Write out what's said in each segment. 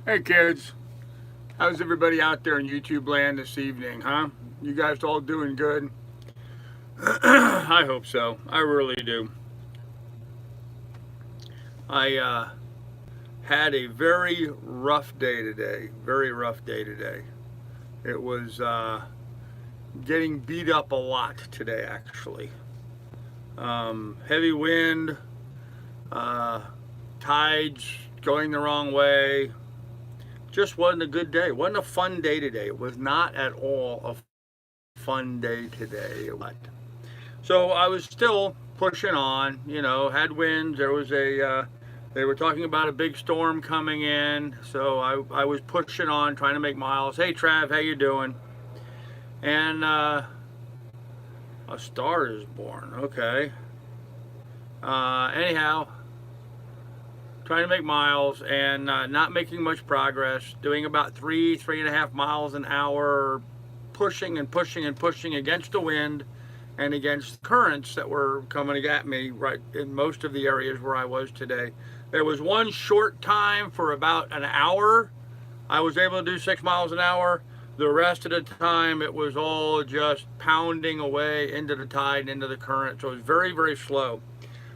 Hey kids, how's everybody out there in YouTube land this evening, huh? You guys all doing good? I hope so. I really do. I had a very rough day today. Very rough day today. It was getting beat up a lot today, actually. Heavy wind, uh, tides going the wrong way. Just wasn't a good day. Wasn't a fun day today. It was not at all a fun day today. So I was still pushing on. Had winds. They were talking about a big storm coming in. So I was pushing on, trying to make miles. Hey Trav, how you doing? And a star is born. Okay. Anyhow, trying to make miles and not making much progress, doing about 3.5 miles an hour, pushing and pushing and pushing against the wind and against currents that were coming at me right in most of the areas where I was today. There was one short time for about an hour I was able to do 6 miles an hour. The rest of the time it was all just pounding away into the tide, into the current. So it was very, very slow.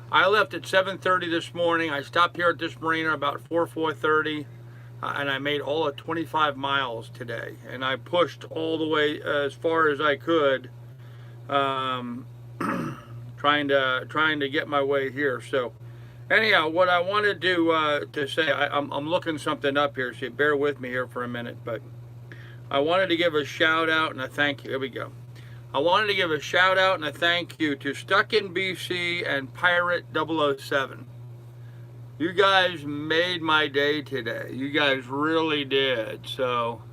I left at 7:30 this morning. I stopped here at this marina about 4:30, and I made all of 25 miles today. And I pushed all the way as far as I could, um, trying to get my way here. So, anyhow, what I wanted to say, I'm looking something up here, so bear with me here for a minute. But I wanted to give a shout out and a thank you. Here we go. I wanted to give a shout out and a thank you to Stuck in BC and Pirate 007. You guys made my day today. You guys really did. So,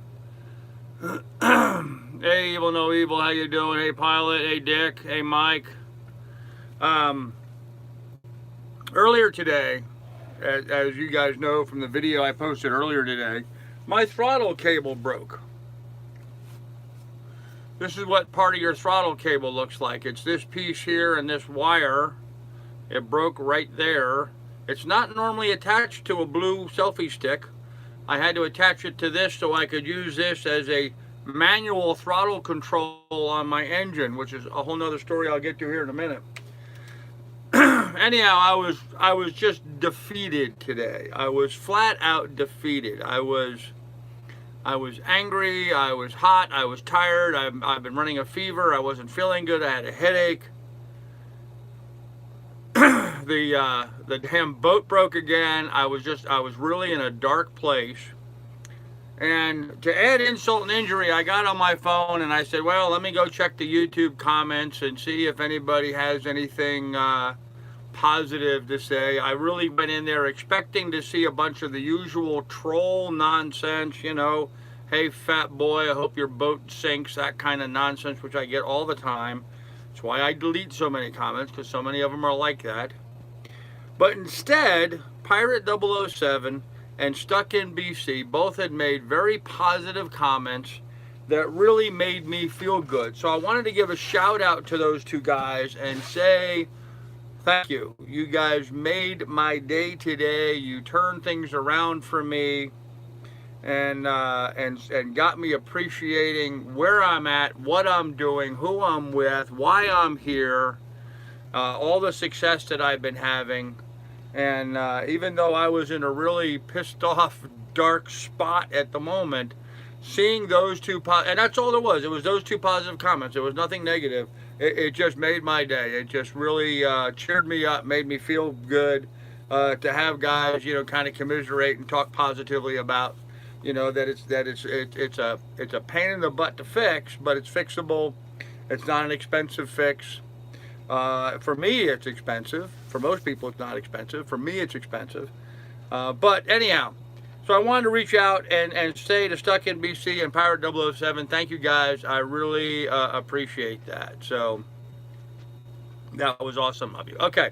hey Evil No Evil, how you doing? Hey Pilot, hey Dick, hey Mike. Earlier today, as you guys know from the video I posted earlier today, my throttle cable broke. This is what part of your throttle cable looks like. It's this piece here and this wire. It broke right there. It's not normally attached to a blue selfie stick. I had to attach it to this so I could use this as a manual throttle control on my engine, which is a whole nother story I'll get to here in a minute. Anyhow, I was just defeated today. I was flat out defeated. I was angry, I was hot, I was tired, I've been running a fever, I wasn't feeling good, I had a headache. The damn boat broke again. I was really in a dark place. And to add insult and injury, I got on my phone and I said, well, let me go check the YouTube comments and see if anybody has anything positive to say. I really went in there expecting to see a bunch of the usual troll nonsense, hey fat boy, I hope your boat sinks, that kind of nonsense, which I get all the time. That's why I delete so many comments, because so many of them are like that. But instead, Pirate 007 and Stuck in BC both had made very positive comments that really made me feel good. So I wanted to give a shout out to those two guys and say thank you. You guys made my day today. You turned things around for me, and got me appreciating where I'm at, what I'm doing, who I'm with, why I'm here, all the success that I've been having. And even though I was in a really pissed off, dark spot at the moment, seeing those two, and that's all there was. It was those two positive comments. There was nothing negative. It just made my day. It just really cheered me up, made me feel good to have guys, kind of commiserate and talk positively about, that it's a pain in the butt to fix, but it's fixable. It's not an expensive fix. For me, it's expensive. For most people, it's not expensive. For me, it's expensive. But anyhow, so I wanted to reach out and say to Stuck in BC and Pirate 007, thank you guys. I really appreciate that. So that was awesome of you. Okay.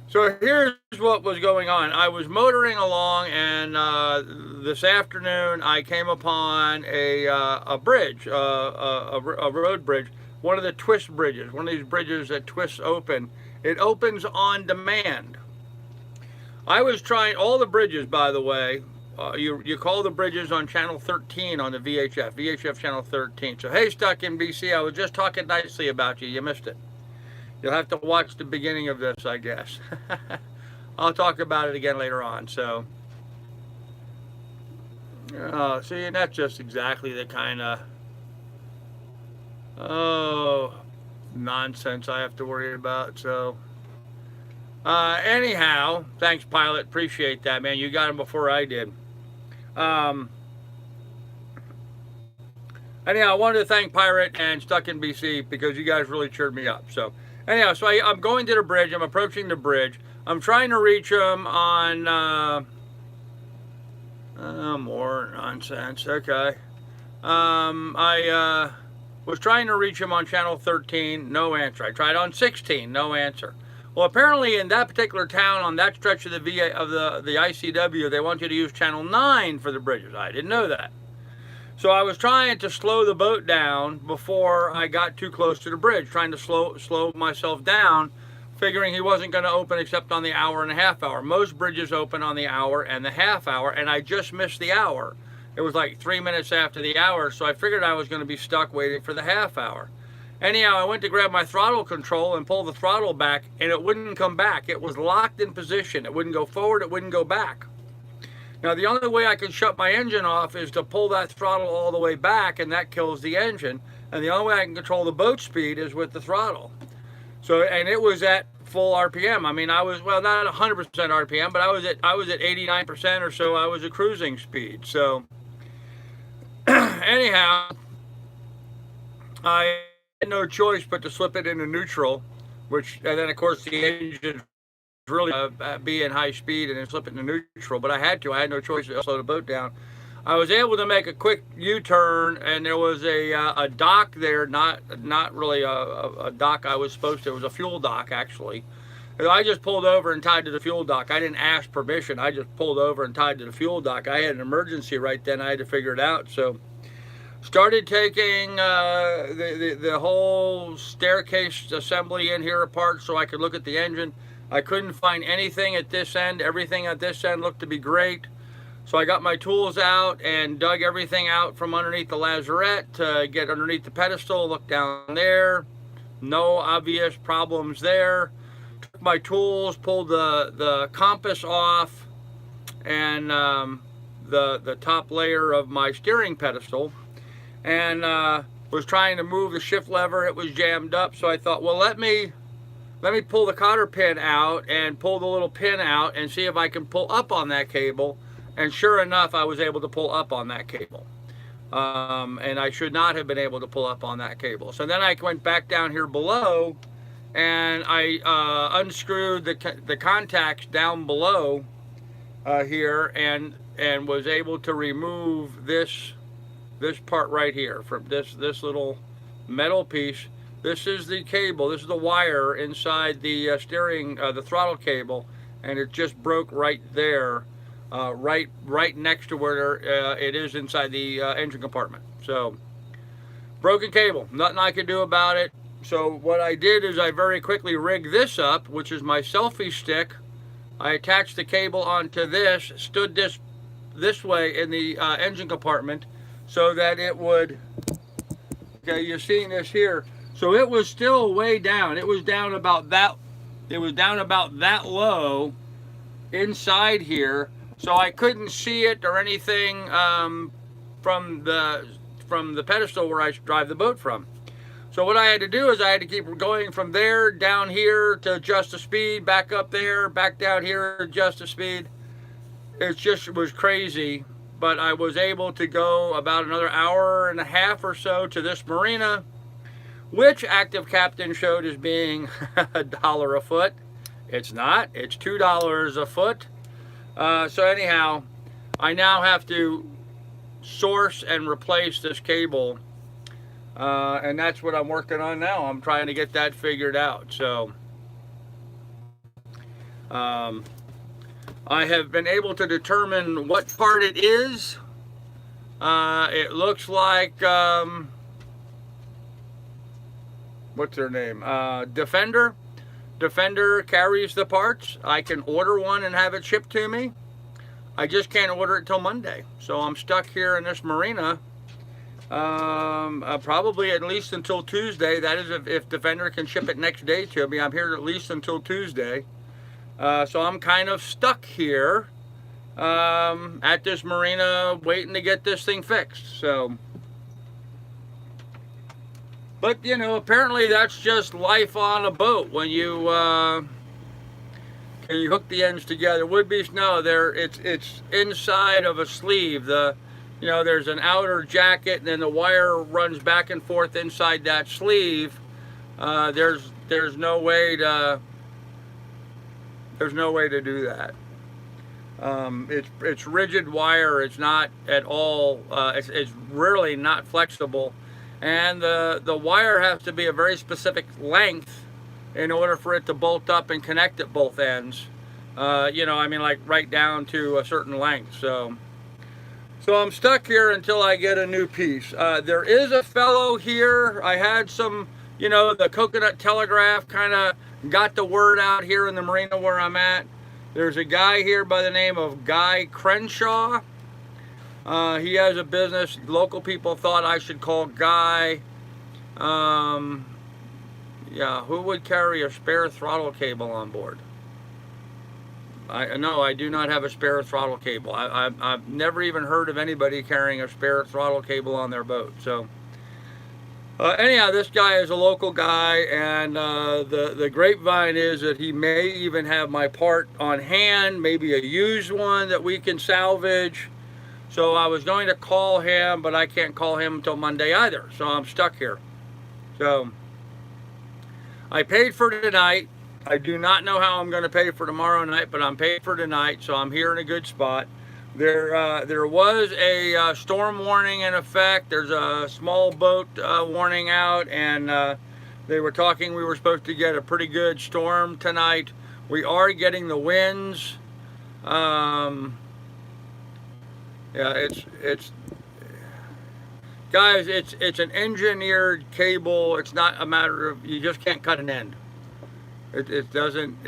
So here's what was going on. I was motoring along, and this afternoon I came upon a bridge, a road bridge, one of the twist bridges, one of these bridges that twists open. It opens on demand. I was trying all the bridges, by the way. you call the bridges on channel 13 on the VHF channel 13. So hey, stuck in BC, I was just talking nicely about you. You missed it. You'll have to watch the beginning of this, I guess. I'll talk about it again later on. So, see, and that's just exactly the kind of nonsense I have to worry about. So, anyhow, thanks, Pilot. Appreciate that, man. You got him before I did. Anyhow, I wanted to thank Pirate and Stuck in BC because you guys really cheered me up. So, anyhow, so I'm going to the bridge. I'm approaching the bridge. I'm trying to reach them on, more nonsense. Okay. I was trying to reach him on channel 13. No answer. I tried on 16. No answer. Well, apparently in that particular town, on that stretch of the the ICW, they want you to use channel 9 for the bridges. I didn't know that. So I was trying to slow the boat down before I got too close to the bridge, trying to slow myself down, figuring he wasn't going to open except on the hour and a half hour. Most bridges open on the hour and the half hour, and I just missed the hour. It was like 3 minutes after the hour, so I figured I was going to be stuck waiting for the half hour. Anyhow, I went to grab my throttle control and pull the throttle back, and it wouldn't come back. It was locked in position. It wouldn't go forward. It wouldn't go back. Now, the only way I can shut my engine off is to pull that throttle all the way back, and that kills the engine. And the only way I can control the boat speed is with the throttle. So, and it was at full RPM. I mean, I was, well, not at 100% RPM, but I was at 89% or so. I was at cruising speed. So, anyhow, I had no choice but to slip it into neutral, which, and then of course the engine really be in high speed and then slip it into neutral, but I had to. I had no choice to slow the boat down. I was able to make a quick U-turn, and there was a dock there, not really a dock I was supposed to. It was a fuel dock, actually. And I just pulled over and tied to the fuel dock. I didn't ask permission. I just pulled over and tied to the fuel dock. I had an emergency right then. I had to figure it out. So started taking the whole staircase assembly in here apart so I could look at the engine. I couldn't find anything at this end. Everything at this end looked to be great. So I got my tools out and dug everything out from underneath the lazarette to get underneath the pedestal, look down there. No obvious problems there. Took my tools, pulled the compass off and the top layer of my steering pedestal, and was trying to move the shift lever. It was jammed up, so I thought, well, let me pull the cotter pin out and pull the little pin out and see if I can pull up on that cable. And sure enough, I was able to pull up on that cable. And I should not have been able to pull up on that cable. So then I went back down here below, and I unscrewed the contacts down below here, and was able to remove this part right here from this little metal piece. This is the cable. This is the wire inside the steering, the throttle cable, and it just broke right there, right next to where it is inside the engine compartment. So, broken cable. Nothing I could do about it. So what I did is I very quickly rigged this up, which is my selfie stick. I attached the cable onto this, stood this way in the engine compartment, so that it would. Okay, you're seeing this here. So it was still way down. It was down about that. It was down about that low inside here, so I couldn't see it or anything from the pedestal where I drive the boat from. So what I had to do is I had to keep going from there down here to adjust the speed, back up there, back down here, adjust the speed. It was crazy, but I was able to go about another hour and a half or so to this marina, which Active Captain showed as being $1 a foot. It's not. It's $2 a foot. So anyhow, I now have to source and replace this cable, and that's what I'm working on now. I'm trying to get that figured out. So I have been able to determine what part it is. It looks like what's their name? Defender. Defender carries the parts. I can order one and have it shipped to me. I just can't order it till Monday. So I'm stuck here in this marina, probably at least until Tuesday. That is if the vendor can ship it next day to me. I'm here at least until Tuesday. So I'm kind of stuck here at this marina waiting to get this thing fixed. So, but you know, apparently that's just life on a boat when you hook the ends together. Would-be no, it's inside of a sleeve. There's an outer jacket, and then the wire runs back and forth inside that sleeve. There's no way to do that. It's rigid wire. It's not at all. It's really not flexible, and the wire has to be a very specific length in order for it to bolt up and connect at both ends. Like right down to a certain length. So I'm stuck here until I get a new piece. There is a fellow here. I had some, the Coconut Telegraph kind of got the word out here in the marina where I'm at. There's a guy here by the name of Guy Crenshaw. He has a business. Local people thought I should call Guy. Who would carry a spare throttle cable on board? No, I do not have a spare throttle cable. I've never even heard of anybody carrying a spare throttle cable on their boat. So anyhow, this guy is a local guy, and the grapevine is that he may even have my part on hand, maybe a used one that we can salvage. So I was going to call him, but I can't call him until Monday either. So I'm stuck here. So I paid for tonight. I do not know how I'm going to pay for tomorrow night, but I'm paid for tonight, so I'm here in a good spot. There was a storm warning in effect. There's a small boat warning out, and they were talking we were supposed to get a pretty good storm tonight. We are getting the winds. It's guys, it's an engineered cable. It's not a matter of, you just can't cut an end. It doesn't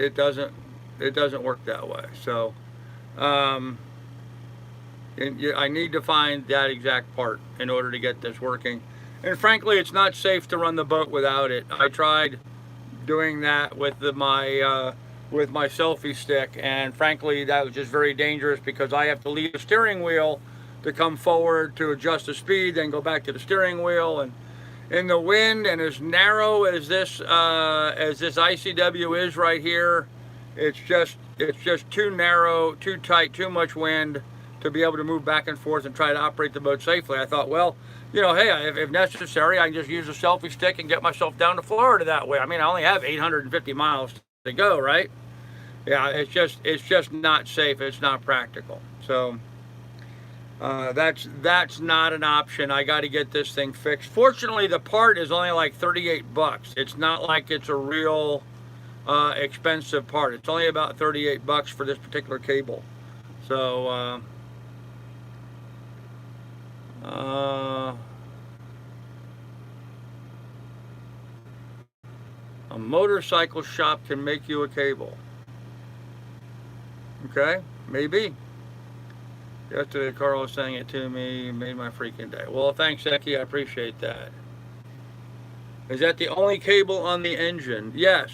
work that way. So I need to find that exact part in order to get this working. And frankly, it's not safe to run the boat without it. I tried doing that with my selfie stick, and frankly, that was just very dangerous because I have to leave the steering wheel to come forward to adjust the speed, then go back to the steering wheel, and in the wind, and as narrow as this ICW is right here, it's just too narrow, too tight, too much wind to be able to move back and forth and try to operate the boat safely. I thought, well, hey, if necessary, I can just use a selfie stick and get myself down to Florida that way. I mean, I only have 850 miles to go, right? Yeah, it's just not safe. It's not practical. So that's not an option. I got to get this thing fixed. Fortunately, the part is only like 38 bucks. It's not like it's a real expensive part. It's only about 38 bucks for this particular cable. So a motorcycle shop can make you a cable. Okay, maybe. Yesterday, Carl was saying it to me, made my freaking day. Well, thanks, Eki, I appreciate that. Is that the only cable on the engine? Yes.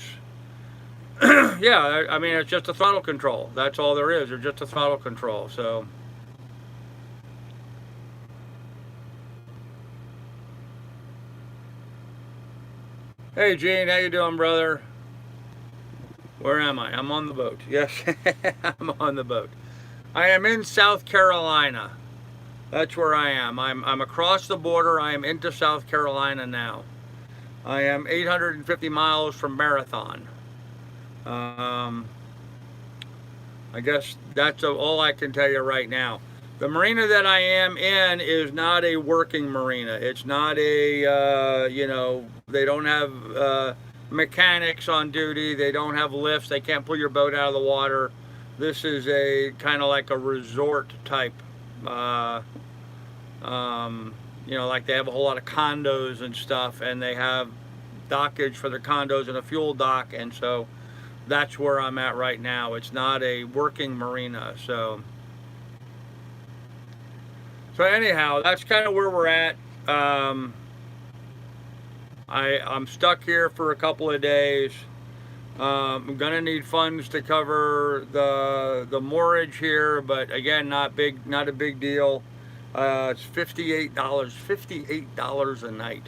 Yeah, I mean, it's just a throttle control. That's all there is. It's just a throttle control, so. Hey, Gene, how you doing, brother? Where am I? I'm on the boat. Yes, I'm on the boat. I am in South Carolina. That's where I am. I'm across the border. I am into South Carolina now. I am 850 miles from Marathon. I guess that's all I can tell you right now. The marina that I am in is not a working marina. It's not a, they don't have mechanics on duty. They don't have lifts. They can't pull your boat out of the water. This is a kind of like a resort type, like they have a whole lot of condos and stuff, and they have dockage for their condos and a fuel dock, and so that's where I'm at right now. It's not a working marina, so So anyhow, that's kind of where we're at. I'm stuck here for a couple of days. I'm gonna need funds to cover the moorage here, but again, not a big deal. It's $58 a night,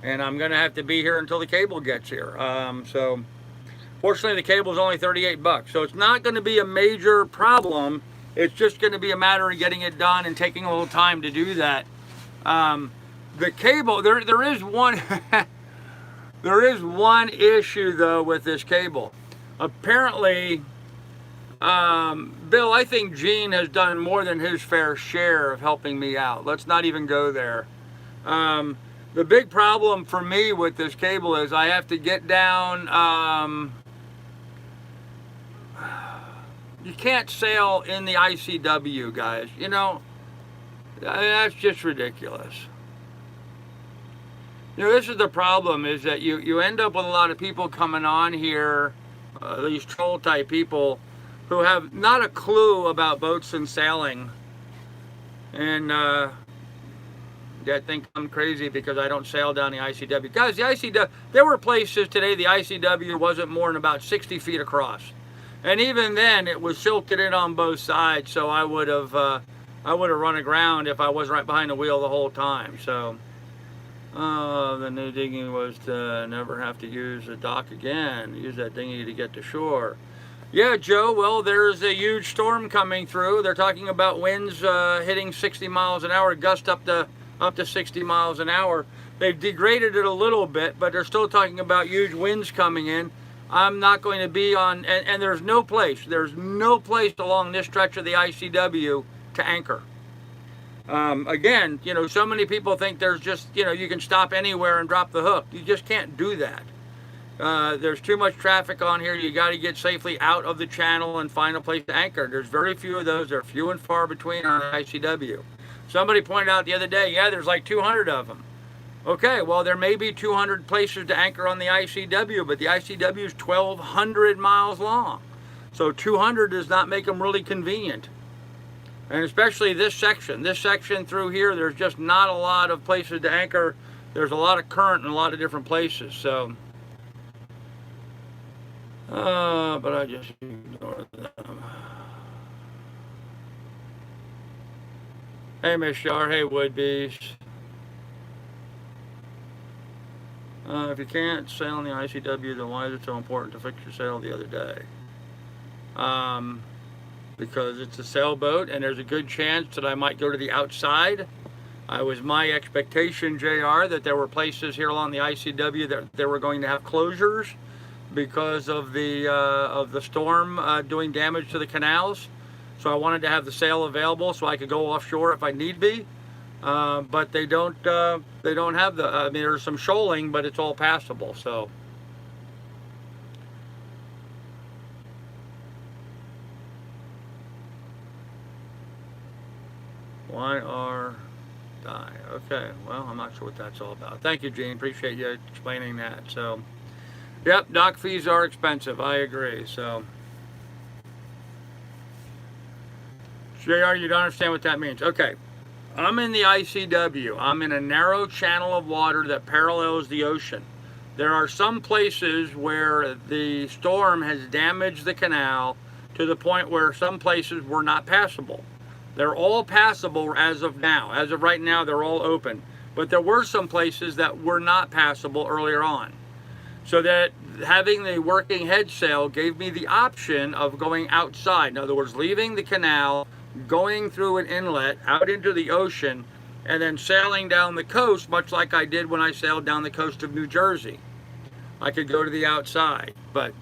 and I'm gonna have to be here until the cable gets here. So fortunately, the cable is only 38 bucks, so it's not going to be a major problem. It's just going to be a matter of getting it done and taking a little time to do that. The cable, there is one. There is one issue though with this cable. Apparently, Bill, I think Gene has done more than his fair share of helping me out. Let's not even go there. The big problem for me with this cable is I have to get down. You can't sail in the ICW, guys. You know, that's just ridiculous. You know, this is the problem, is that you end up with a lot of people coming on here, these troll type people, who have not a clue about boats and sailing. And I think I'm crazy because I don't sail down the ICW. Guys, the ICW, there were places today the ICW wasn't more than about 60 feet across. And even then, it was silted in on both sides, so I would have run aground if I wasn't right behind the wheel the whole time. So the new digging was to never have to use a dock again. Use that dinghy to get to shore. Yeah, Joe, well, there's a huge storm coming through. They're talking about winds hitting 60 miles an hour, gust up to 60 miles an hour. They've degraded it a little bit, but they're still talking about huge winds coming in. I'm not going to be on, and there's no place along this stretch of the ICW to anchor. Again, you know, so many people think there's just, you know, you can stop anywhere and drop the hook. You just can't do that. There's too much traffic on here. You got to get safely out of the channel and find a place to anchor. There's very few of those. They're few and far between on the ICW. Somebody pointed out the other day, yeah, there's like 200 of them. Okay, well, there may be 200 places to anchor on the ICW, but the ICW is 1,200 miles long. So 200 does not make them really convenient. And especially this section through here, there's just not a lot of places to anchor. There's a lot of current in a lot of different places. So, but I just ignore them. Hey, Miss Shar. Hey, Woodbees. If you can't sail in the ICW, then why is it so important to fix your sail the other day? Because it's a sailboat, and there's a good chance that I might go to the outside. It was my expectation, JR, that there were places here along the ICW that they were going to have closures because of the storm doing damage to the canals. So I wanted to have the sail available so I could go offshore if I need be. But they don't have the, I mean, there's some shoaling, but it's all passable, so. Die. Okay, well, I'm not sure what that's all about. Thank you, Gene. Appreciate you explaining that. So, yep, dock fees are expensive. I agree, so. JR, you don't understand what that means. Okay. I'm in the ICW. I'm in a narrow channel of water that parallels the ocean. There are some places where the storm has damaged the canal to the point where some places were not passable. They're all passable as of now. As of right now, they're all open. But there were some places that were not passable earlier on. So that having the working head sail gave me the option of going outside. In other words, leaving the canal, going through an inlet out into the ocean, and then sailing down the coast, much like I did when I sailed down the coast of New Jersey. I could go to the outside. But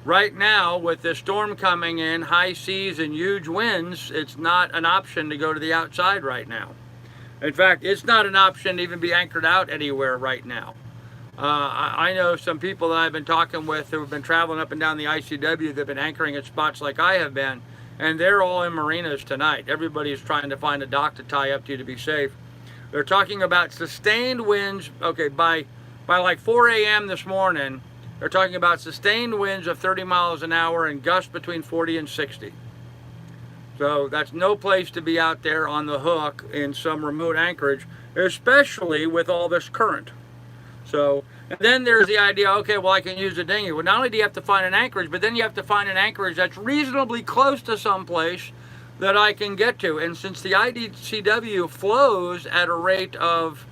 right now, with the storm coming in, high seas and huge winds, it's not an option to go to the outside right now. In fact, it's not an option to even be anchored out anywhere right now. I know some people that I've been talking with who have been traveling up and down the ICW that have been anchoring at spots like I have been, and they're all in marinas tonight. Everybody's trying to find a dock to tie up to be safe. They're talking about sustained winds. Okay, by like 4 a.m. this morning, they're talking about sustained winds of 30 miles an hour and gusts between 40 and 60. So that's no place to be out there on the hook in some remote anchorage, especially with all this current. So, and then there's the idea, okay, well, I can use a dinghy. Well, not only do you have to find an anchorage, but then you have to find an anchorage that's reasonably close to some place that I can get to. And since the IDCW flows at a rate of,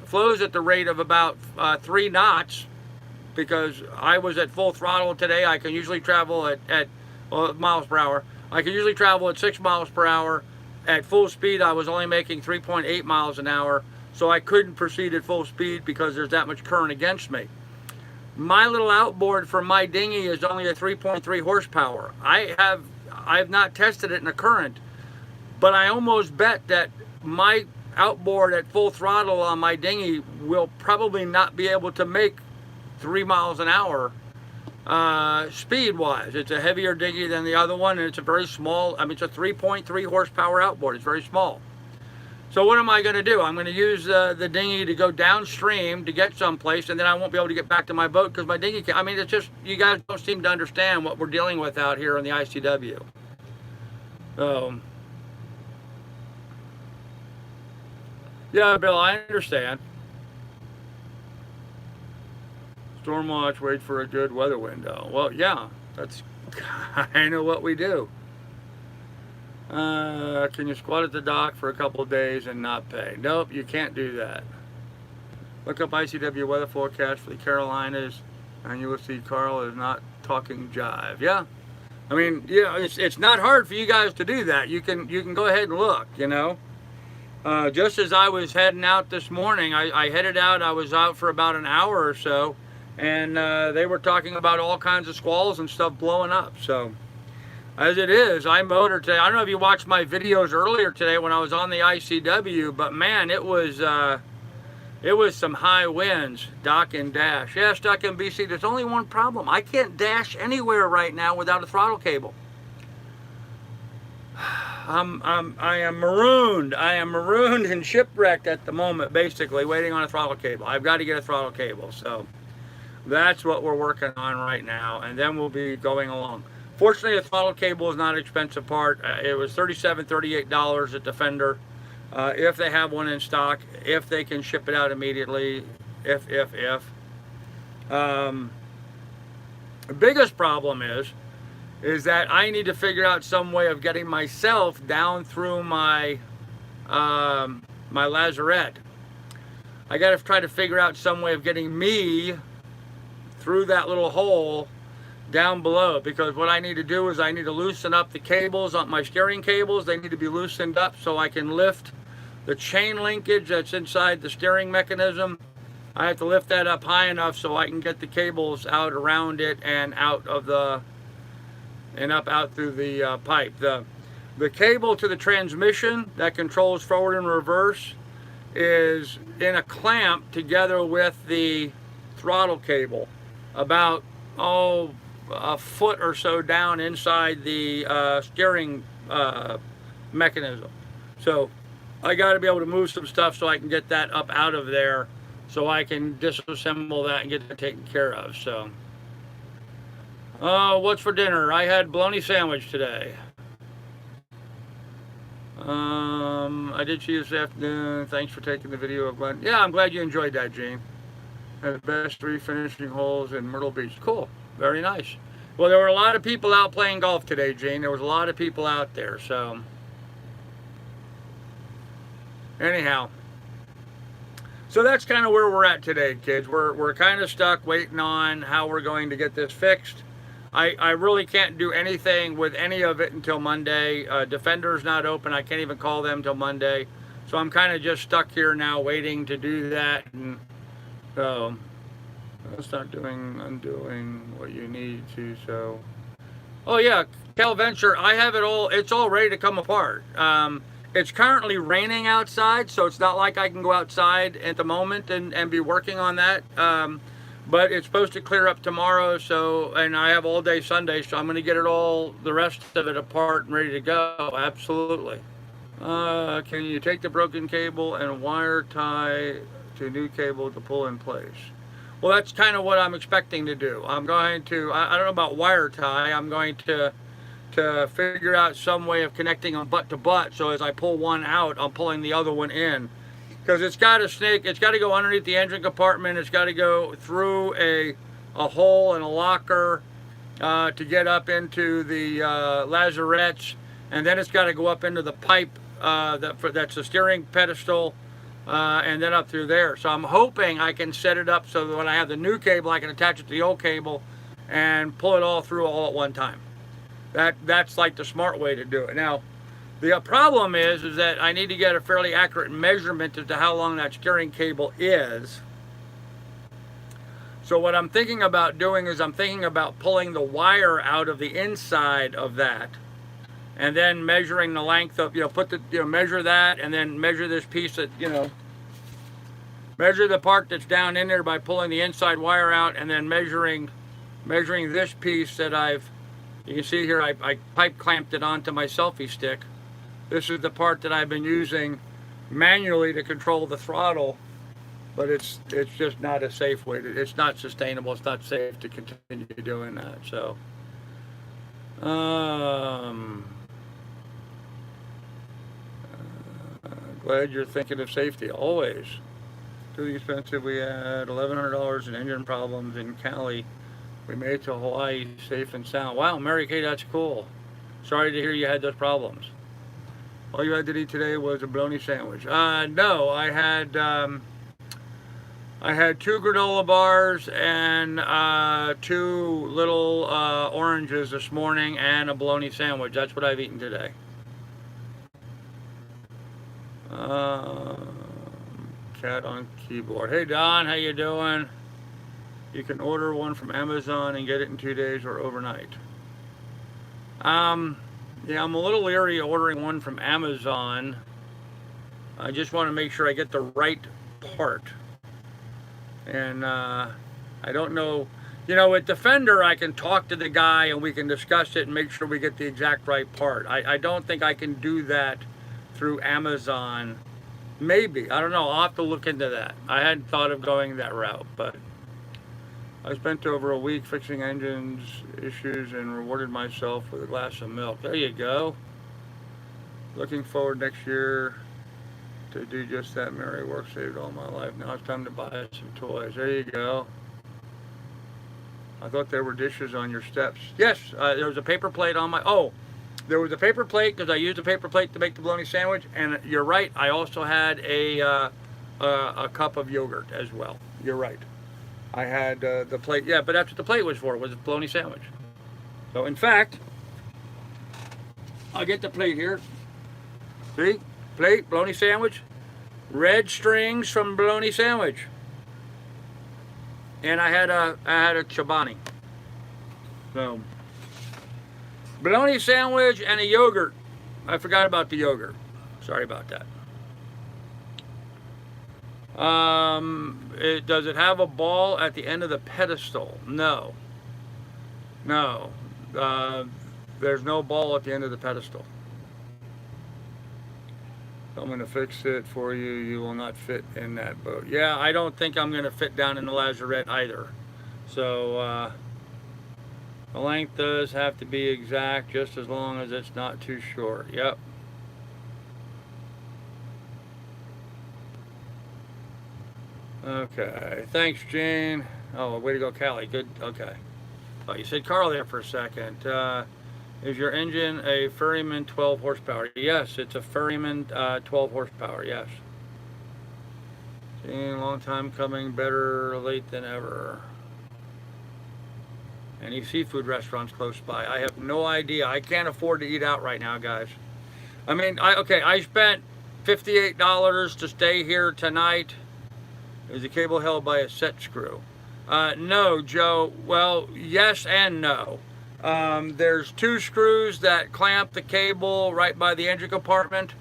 flows at the rate of about 3 knots, because I was at full throttle today, I can usually travel at miles per hour. I can usually travel at 6 miles per hour. At full speed, I was only making 3.8 miles an hour. So I couldn't proceed at full speed because there's that much current against me. My little outboard for my dinghy is only a 3.3 horsepower. I've not tested it in a current, but I almost bet that my outboard at full throttle on my dinghy will probably not be able to make 3 miles an hour speed-wise. It's a heavier dinghy than the other one, and it's a very small, I mean, it's a 3.3 horsepower outboard. It's very small. So what am I going to do? I'm going to use the dinghy to go downstream to get someplace, and then I won't be able to get back to my boat because my dinghy can't. I mean, it's just, you guys don't seem to understand what we're dealing with out here on the ICW. So, yeah, Bill, I understand. Storm watch, wait for a good weather window. Well, yeah, that's kind of what we do. Can you squat at the dock for a couple of days and not pay? Nope, you can't do that. Look up ICW weather forecast for the Carolinas, and you will see Carl is not talking jive. Yeah, I mean, you know, it's not hard for you guys to do that. You can go ahead and look. You know, just as I was heading out this morning, I headed out. I was out for about an hour or so, and they were talking about all kinds of squalls and stuff blowing up. So. As it is, I motored today. I don't know if you watched my videos earlier today when I was on the ICW, but man, it was some high winds, dock and dash. Yeah, stuck in BC. There's only one problem. I can't dash anywhere right now without a throttle cable. I am marooned. I am marooned and shipwrecked at the moment, basically, waiting on a throttle cable. I've got to get a throttle cable. So that's what we're working on right now, and then we'll be going along. Fortunately, a throttle cable is not an expensive part. It was $37, $38 at Defender. If they have one in stock, if they can ship it out immediately, if. The biggest problem is that I need to figure out some way of getting myself down through my my lazarette. I got to try to figure out some way of getting me through that little hole down below, because what I need to do is I need to loosen up the cables on my steering cables. They need to be loosened up so I can lift the chain linkage that's inside the steering mechanism. I have to lift that up high enough so I can get the cables out around it and out of the out through the pipe. The cable to the transmission that controls forward and reverse is in a clamp together with the throttle cable, about a foot or so down inside the steering mechanism. So I got to be able to move some stuff so I can get that up out of there, so I can disassemble that and get that taken care of. So, what's for dinner? I had bologna sandwich today. I did see you this afternoon. Thanks for taking the video. I'm glad you enjoyed that, Gene. Had the best 3 finishing holes in Myrtle Beach. Cool. Very nice. Well, there were a lot of people out playing golf today, Gene. There was a lot of people out there, so. Anyhow. So that's kind of where we're at today, kids. We're kind of stuck waiting on how we're going to get this fixed. I really can't do anything with any of it until Monday. Defender's not open. I can't even call them till Monday. So I'm kind of just stuck here now waiting to do that. And so. Start undoing what you need to. So, oh yeah, Cal Venture, I have it all. It's all ready to come apart. It's currently raining outside, so it's not like I can go outside at the moment and be working on that. But it's supposed to clear up tomorrow. So, and I have all day Sunday, so I'm going to get it all, the rest of it apart and ready to go. Absolutely. Can you take the broken cable and wire tie to a new cable to pull in place? Well, that's kind of what I'm expecting to do. I'm going to, I don't know about wire tie, I'm going to to figure out some way of connecting them butt to butt, so as I pull one out, I'm pulling the other one in. Because it's got to snake, it's got to go underneath the engine compartment, it's got to go through a hole in a locker to get up into the lazarettes, and then it's got to go up into the pipe that's the steering pedestal, and then up through there. So I'm hoping I can set it up so that when I have the new cable, I can attach it to the old cable and pull it all through all at one time. That's like the smart way to do it. Now, the problem is that I need to get a fairly accurate measurement as to how long that steering cable is. So what I'm thinking about doing is I'm thinking about pulling the wire out of the inside of that, and then measuring the length of, measure that, and then measure this piece that, measure the part that's down in there by pulling the inside wire out, and then measuring this piece that you can see here, I pipe clamped it onto my selfie stick. This is the part that I've been using manually to control the throttle, but it's just not a safe way it's not sustainable, it's not safe to continue doing that. So, glad you're thinking of safety, always. Too expensive. We had $1,100 in engine problems in Cali. We made it to Hawaii safe and sound. Wow, Mary Kay, that's cool. Sorry to hear you had those problems. All you had to eat today was a bologna sandwich. No, I had 2 granola bars and 2 little oranges this morning and a bologna sandwich. That's what I've eaten today. Cat on keyboard. Hey Don, how you doing? You can order one from Amazon and get it in 2 days or overnight. Yeah, I'm a little leery of ordering one from Amazon. I just want to make sure I get the right part. And I don't know, with Defender I can talk to the guy and we can discuss it and make sure we get the exact right part. I don't think I can do that through Amazon. Maybe, I don't know, I'll have to look into that. I hadn't thought of going that route, but I spent over a week fixing engines issues and rewarded myself with a glass of milk. There you go. Looking forward next year to do just that. Mary, work saved all my life. Now it's time to buy some toys. There you go. I thought there were dishes on your steps. Yes, there was a paper plate on my... Oh, there was a paper plate because I used a paper plate to make the bologna sandwich. And you're right, I also had a cup of yogurt as well. You're right. I had the plate, yeah, but that's what the plate was for, was a bologna sandwich. So in fact, I'll get the plate here. See, plate, bologna sandwich, red strings from bologna sandwich. And I had a Chobani. So, bologna sandwich and a yogurt. I forgot about the yogurt. Sorry about that. Does it have a ball at the end of the pedestal? No. No. There's no ball at the end of the pedestal. I'm going to fix it for you. You will not fit in that boat. Yeah, I don't think I'm going to fit down in the lazarette either. So, the length does have to be exact, just as long as it's not too short. Yep. Okay, thanks, Jane. Oh, way to go, Callie. Good, okay. Oh, you said Carl there for a second. Is your engine a Ferryman 12 horsepower? Yes, it's a Ferryman 12 horsepower, yes. Jane, long time coming, better late than ever. Any seafood restaurants close by? I have no idea. I can't afford to eat out right now, guys. I mean, I spent $58 to stay here tonight. Is the cable held by a set screw? No, Joe. Well, yes and no. There's 2 screws that clamp the cable right by the engine compartment,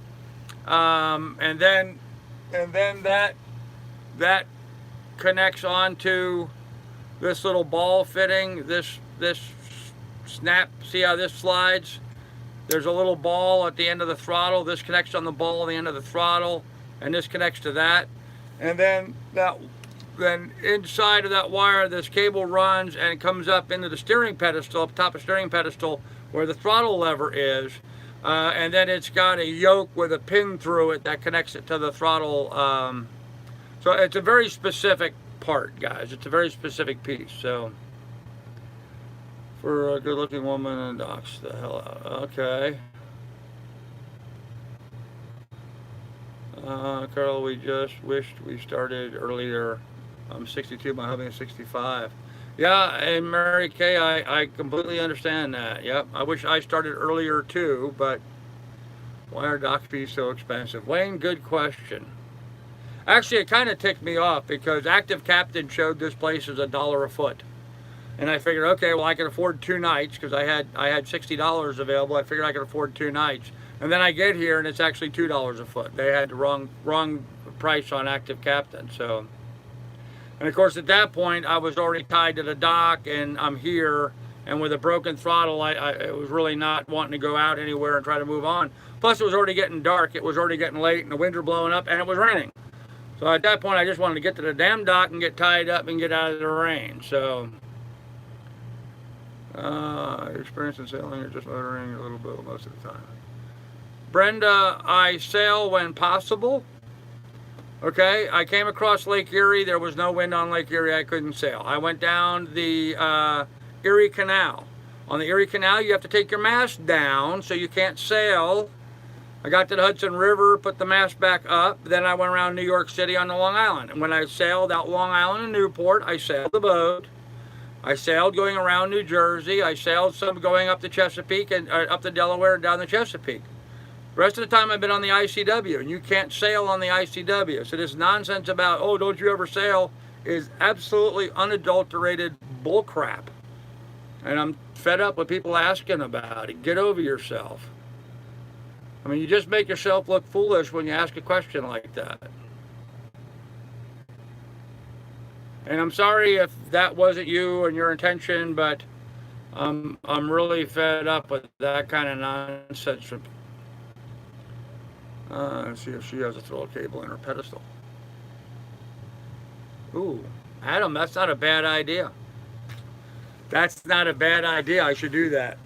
and then that connects onto this little ball fitting. This snap. See how this slides? There's a little ball at the end of the throttle. This connects on the ball at the end of the throttle, and this connects to that. And then then inside of that wire, this cable runs and it comes up into the steering pedestal, up top of steering pedestal, where the throttle lever is. And then it's got a yoke with a pin through it that connects it to the throttle. So it's a very specific part, guys. It's a very specific piece. So for a good-looking woman and knocks the hell out. Okay. Carl, we just wished we started earlier. I'm 62, my hubby is 65. Yeah, and Mary Kay, I completely understand that. Yep, I wish I started earlier too, but why are dock fees so expensive? Wayne, good question. Actually, it kind of ticked me off because Active Captain showed this place as $1 a foot. And I figured, okay, well, I could afford 2 nights because I had $60 available. I figured I could afford 2 nights. And then I get here and it's actually $2 a foot. They had the wrong price on Active Captain. So, and of course, at that point, I was already tied to the dock and I'm here. And with a broken throttle, I was really not wanting to go out anywhere and try to move on. Plus, it was already getting dark. It was already getting late and the winds were blowing up and it was raining. So at that point, I just wanted to get to the damn dock and get tied up and get out of the rain. So, experience in sailing or just motoring a little bit most of the time. Brenda, I sail when possible. Okay, I came across Lake Erie. There was no wind on Lake Erie. I couldn't sail. I went down the Erie Canal. On the Erie Canal, you have to take your mast down so you can't sail. I got to the Hudson River, put the mast back up. Then I went around New York City on the Long Island. And when I sailed out Long Island and Newport, I sailed the boat. I sailed going around New Jersey. I sailed some going up the Chesapeake and up the Delaware and down the Chesapeake. The rest of the time I've been on the ICW, and you can't sail on the ICW. So this nonsense about, oh, don't you ever sail, is absolutely unadulterated bullcrap. And I'm fed up with people asking about it. Get over yourself. I mean, you just make yourself look foolish when you ask a question like that. And I'm sorry if that wasn't you and your intention, but I'm really fed up with that kind of nonsense. Let's see if she has a throttle cable in her pedestal. Ooh, Adam, that's not a bad idea. That's not a bad idea. I should do that.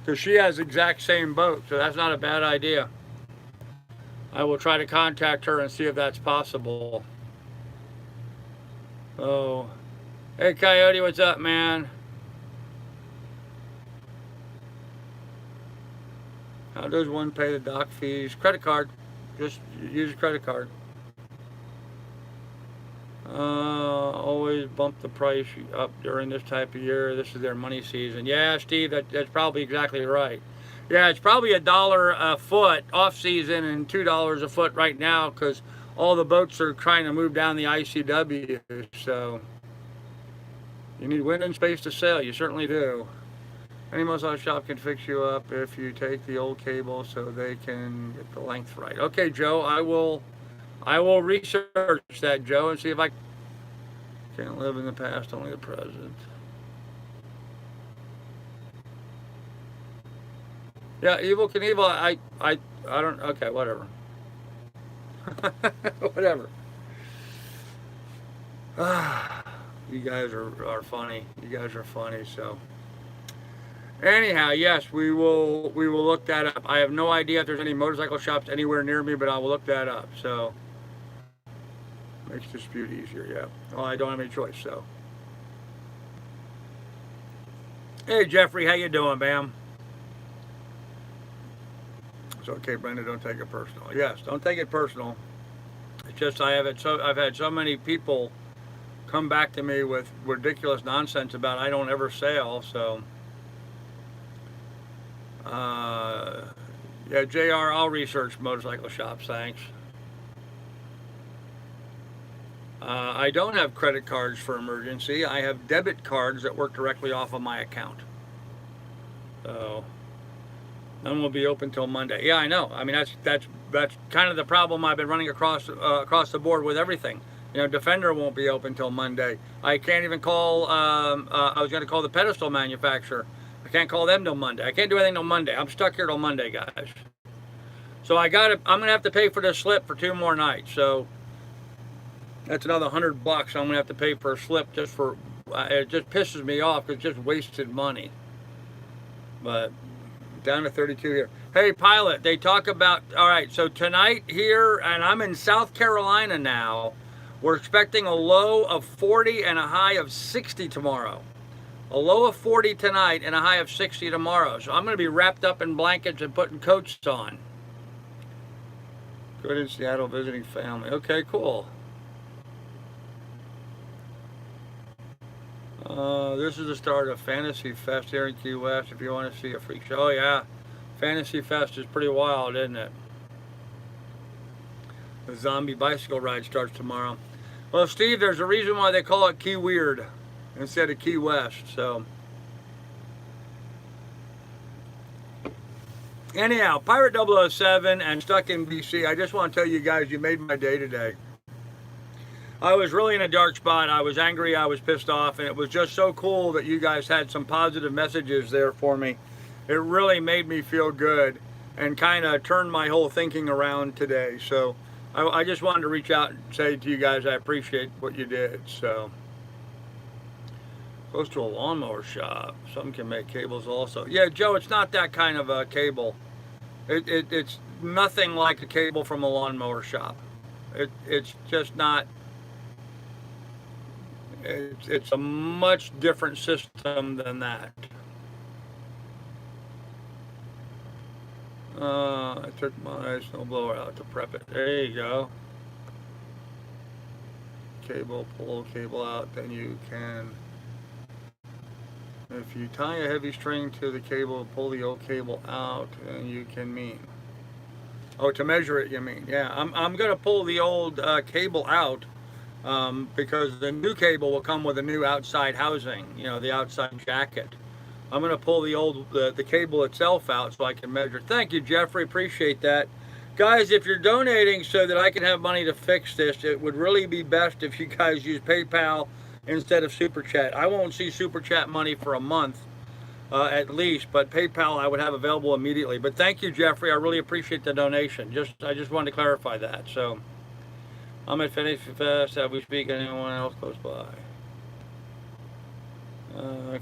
Because she has the exact same boat, so that's not a bad idea. I will try to contact her and see if that's possible. Oh, hey Coyote, what's up, man? How does one pay the dock fees? Credit card. Just use a credit card. Always bump the price up during this type of year. This is their money season. Yeah, Steve, that's probably exactly right. Yeah, it's probably $1 a foot off season and $2 a foot right now because all the boats are trying to move down the ICW. So you need wind and space to sail. You certainly do. Any massage shop can fix you up if you take the old cable so they can get the length right. Okay, Joe, I will research that, Joe, and see if I can't live in the past, only the present. Yeah, Evil Knievel, I don't, okay, whatever. Whatever. You guys are funny. You guys are funny, so. Anyhow, yes, we will look that up. I have no idea if there's any motorcycle shops anywhere near me, but I will look that up. So makes dispute easier, yeah. Well, I don't have any choice, so. Hey Jeffrey, how you doing, Bam? It's okay, Brenda, don't take it personal. Yes, don't take it personal. It's just I've had so many people come back to me with ridiculous nonsense about I don't ever sail, so. Yeah, JR, I'll research motorcycle shops, thanks. I don't have credit cards for emergency. I have debit cards that work directly off of my account. So, none will be open till Monday. Yeah, I know. I mean, that's kind of the problem I've been running across the board with everything. You know, Defender won't be open till Monday. I can't even call, I was going to call the pedestal manufacturer. I can't call them till Monday. I can't do anything till Monday. I'm stuck here till Monday, guys. So I'm gonna have to pay for this slip for 2 more nights. So that's another $100 I'm gonna have to pay for a slip just for. It just pisses me off because it's just wasted money. But down to 32 here. Hey, pilot, they talk about, all right, so tonight here, and I'm in South Carolina now, we're expecting a low of 40 and a high of 60 tomorrow. A low of 40 tonight and a high of 60 tomorrow. So I'm going to be wrapped up in blankets and putting coats on. Good in Seattle visiting family. Okay, cool. This is the start of Fantasy Fest here in Key West if you want to see a freak show. Oh yeah, Fantasy Fest is pretty wild, isn't it? The zombie bicycle ride starts tomorrow. Well, Steve, there's a reason why they call it Key Weird instead of Key West, so. Anyhow, Pirate 007 and stuck in BC. I just want to tell you guys, you made my day today. I was really in a dark spot. I was angry, I was pissed off, and it was just so cool that you guys had some positive messages there for me. It really made me feel good and kind of turned my whole thinking around today. So I just wanted to reach out and say to you guys I appreciate what you did. So close to a lawnmower shop. Some can make cables also. Yeah, Joe, it's not that kind of a cable. It's nothing like a cable from a lawnmower shop. It's just not. It's a much different system than that. I took my snowblower out to prep it. There you go. Cable, pull cable out, then you can. If you tie a heavy string to the cable, pull the old cable out, and you can mean. Oh, to measure it, you mean? Yeah, I'm gonna pull the old cable out. Because the new cable will come with a new outside housing, you know, the outside jacket. I'm going to pull the cable itself out so I can measure. Thank you, Jeffrey. Appreciate that. Guys, if you're donating so that I can have money to fix this, it would really be best if you guys use PayPal instead of Super Chat. I won't see Super Chat money for a month at least, but PayPal I would have available immediately. But thank you, Jeffrey. I really appreciate the donation. I just wanted to clarify that. So. I'm at Fantasy Fest. Have we speak anyone else close by?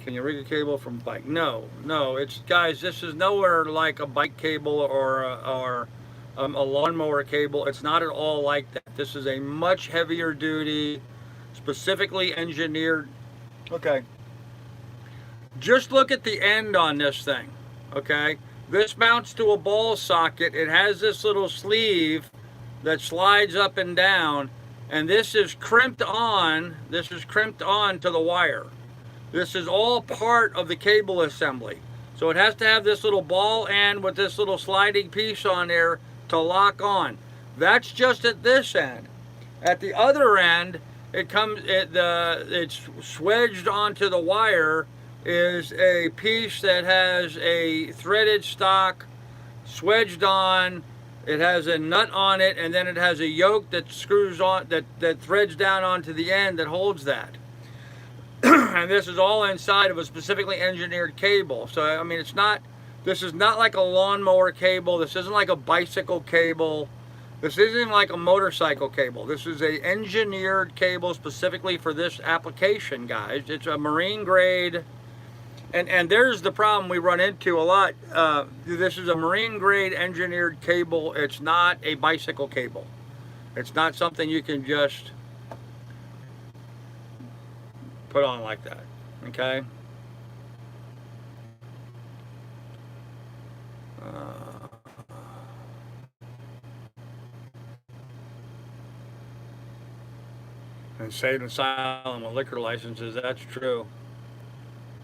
Can you rig a cable from bike? No. It's guys. This is nowhere like a bike cable or a lawnmower cable. It's not at all like that. This is a much heavier duty, specifically engineered. Okay. Just look at the end on this thing. Okay. This mounts to a ball socket. It has this little sleeve that slides up and down, and this is crimped on to the wire. This is all part of the cable assembly. So it has to have this little ball end with this little sliding piece on there to lock on. That's just at this end. At the other end, it's swedged onto the wire is a piece that has a threaded stock swedged on. It has a nut on it, and then it has a yoke that screws on, that threads down onto the end that holds that. And this is all inside of a specifically engineered cable. So, I mean, this is not like a lawnmower cable. This isn't like a bicycle cable. This isn't like a motorcycle cable. This is a engineered cable specifically for this application, guys. It's a marine grade. And there's the problem we run into a lot. This is a marine grade engineered cable. It's not a bicycle cable. It's not something you can just put on like that, okay? And State Asylum with liquor licenses, that's true.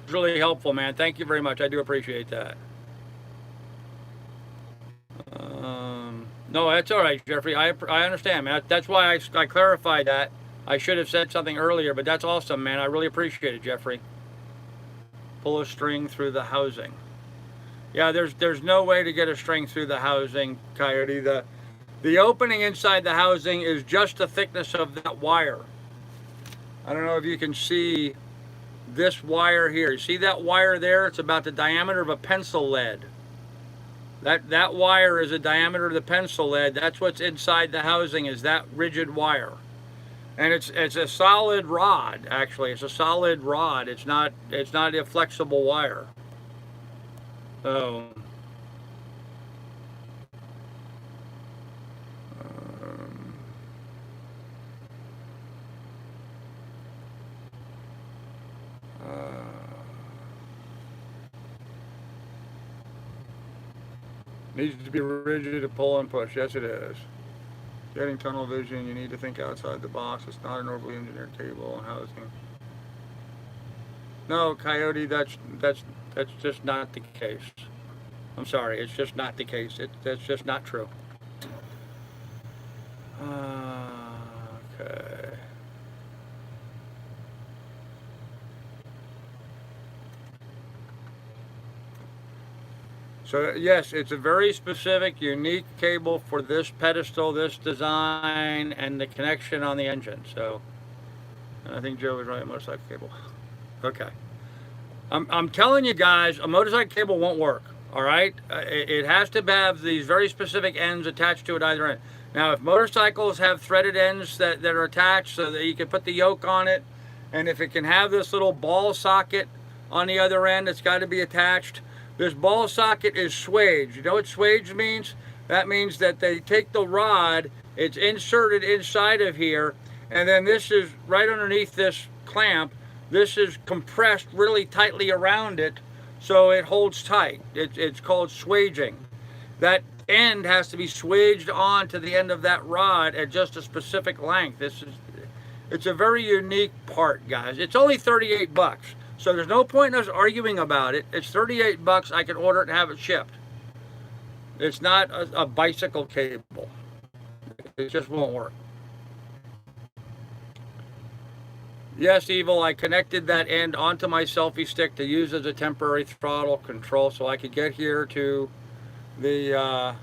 It's really helpful, man. Thank you very much. I do appreciate that. No, that's all right, Jeffrey. I understand, man. That's why I clarified that. I should have said something earlier, but that's awesome, man. I really appreciate it, Jeffrey. Pull a string through the housing. Yeah, there's no way to get a string through the housing, Coyote. The opening inside the housing is just the thickness of that wire. I don't know if you can see this wire here. You see that wire there? It's about the diameter of a pencil lead. That wire is the diameter of the pencil lead. That's what's inside the housing, is that rigid wire. And it's a solid rod, actually. It's a solid rod. It's not a flexible wire. So needs to be rigid to pull and push. Yes, it is. Getting tunnel vision, you need to think outside the box. It's not an overly engineered cable and housing. No, Coyote, that's just not the case. I'm sorry, it's just not the case. That's just not true. Okay. So yes, it's a very specific, unique cable for this pedestal, this design, and the connection on the engine. So, and I think Joe was right, motorcycle cable. Okay. I'm telling you guys, a motorcycle cable won't work. All right, it has to have these very specific ends attached to it either end. Now, if motorcycles have threaded ends that are attached so that you can put the yoke on it, and if it can have this little ball socket on the other end, it's got to be attached. This ball socket is swage. You know what swage means? That means that they take the rod, it's inserted inside of here, and then this is right underneath this clamp. This is compressed really tightly around it so it holds tight. It's called swaging. That end has to be swaged on to the end of that rod at just a specific length. It's a very unique part, guys. It's only 38 bucks. So there's no point in us arguing about it. It's 38 bucks. I can order it and have it shipped. It's not a bicycle cable. It just won't work. Yes, Evil, I connected that end onto my selfie stick to use as a temporary throttle control so I could get here to the,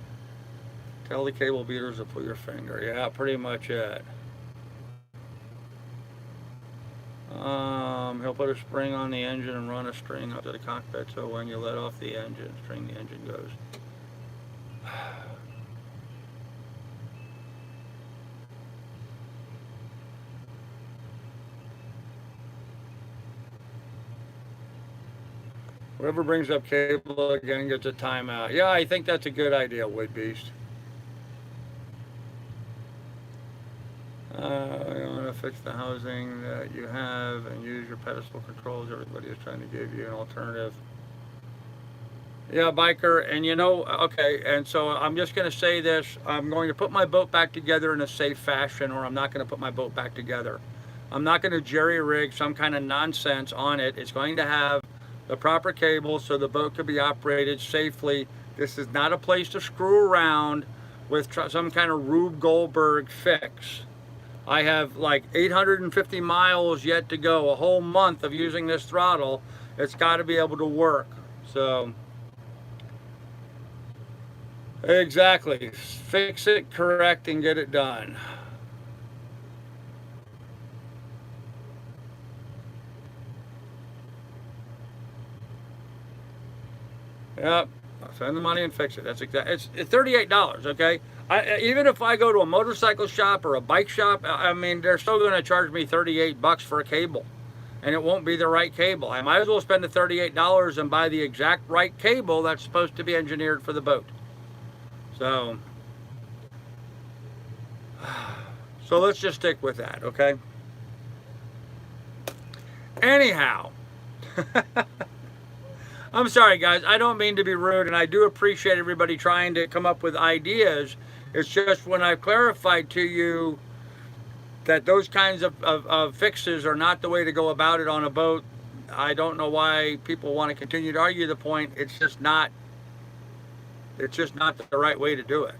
tell the cable beaters to put your finger. Yeah, pretty much it. He'll put a spring on the engine and run a string up to the cockpit so when you let off the engine, the engine goes. Whoever brings up cable again gets a timeout. Yeah, I think that's a good idea, Wood Beast. You want to fix the housing that you have and use your pedestal controls. Everybody is trying to give you an alternative. Yeah, Biker, and you know, okay, and so I'm just going to say this. I'm going to put my boat back together in a safe fashion, or I'm not going to put my boat back together. I'm not going to jerry-rig some kind of nonsense on it. It's going to have the proper cable so the boat can be operated safely. This is not a place to screw around with some kind of Rube Goldberg fix. I have like 850 miles yet to go, a whole month of using this throttle. It's got to be able to work. So, exactly. Fix it, correct, and get it done. Yep, spend the money and fix it. That's exactly. It's $38. Okay. Even if I go to a motorcycle shop or a bike shop, I mean, they're still going to charge me 38 bucks for a cable, and it won't be the right cable. I might as well spend the $38 and buy the exact right cable that's supposed to be engineered for the boat. So let's just stick with that, okay? Anyhow. I'm sorry, guys. I don't mean to be rude, and I do appreciate everybody trying to come up with ideas. It's just when I've clarified to you that those kinds of fixes are not the way to go about it on a boat, I don't know why people want to continue to argue the point. It's just not the right way to do it.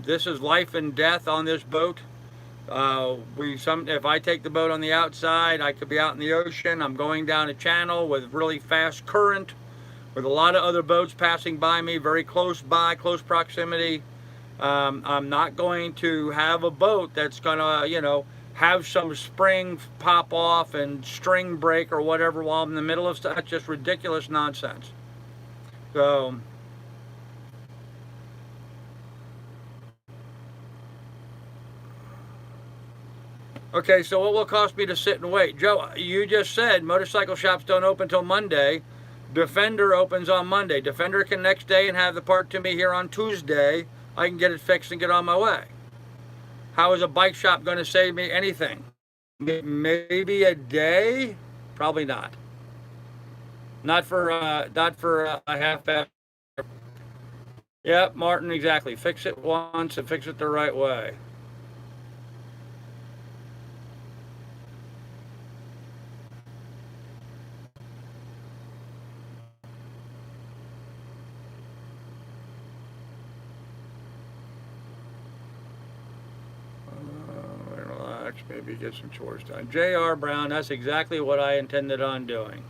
This is life and death on this boat. If I take the boat on the outside, I could be out in the ocean. I'm going down a channel with really fast current, with a lot of other boats passing by me, very close by, close proximity. I'm not going to have a boat that's gonna, have some spring pop off and string break or whatever while I'm in the middle of stuff. That's just ridiculous nonsense. So, okay, so what will it cost me to sit and wait? Joe, you just said motorcycle shops don't open till Monday. Defender opens on Monday. Defender can next day and have the part to me here on Tuesday. I can get it fixed and get on my way. How is a bike shop going to save me anything? Maybe a day? Probably not. Not for a half-assed. Yep, Martin, exactly. Fix it once and fix it the right way. Relax, maybe get some chores done. J.R. Brown, that's exactly what I intended on doing.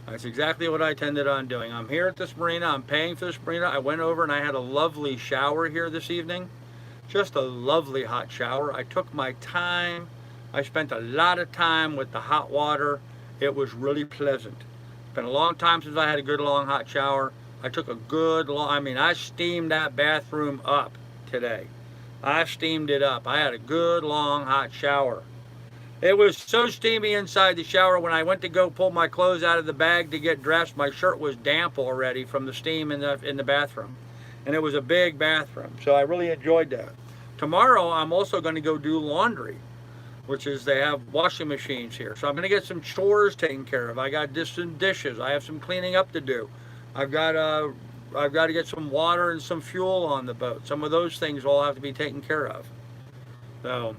That's exactly what I intended on doing. I'm here at this marina. I'm paying for this marina. I went over and I had a lovely shower here this evening. Just a lovely hot shower. I took my time. I spent a lot of time with the hot water. It was really pleasant. It's been a long time since I had a good long hot shower. I took a good long, I steamed that bathroom up today. I steamed it up. I had a good long hot shower. It was so steamy inside the shower when I went to go pull my clothes out of the bag to get dressed. My shirt was damp already from the steam in the bathroom. And it was a big bathroom. So I really enjoyed that. Tomorrow I'm also going to go do laundry, which is they have washing machines here. So I'm going to get some chores taken care of. I got some dishes. I have some cleaning up to do. I've got to get some water and some fuel on the boat. Some of those things all have to be taken care of. So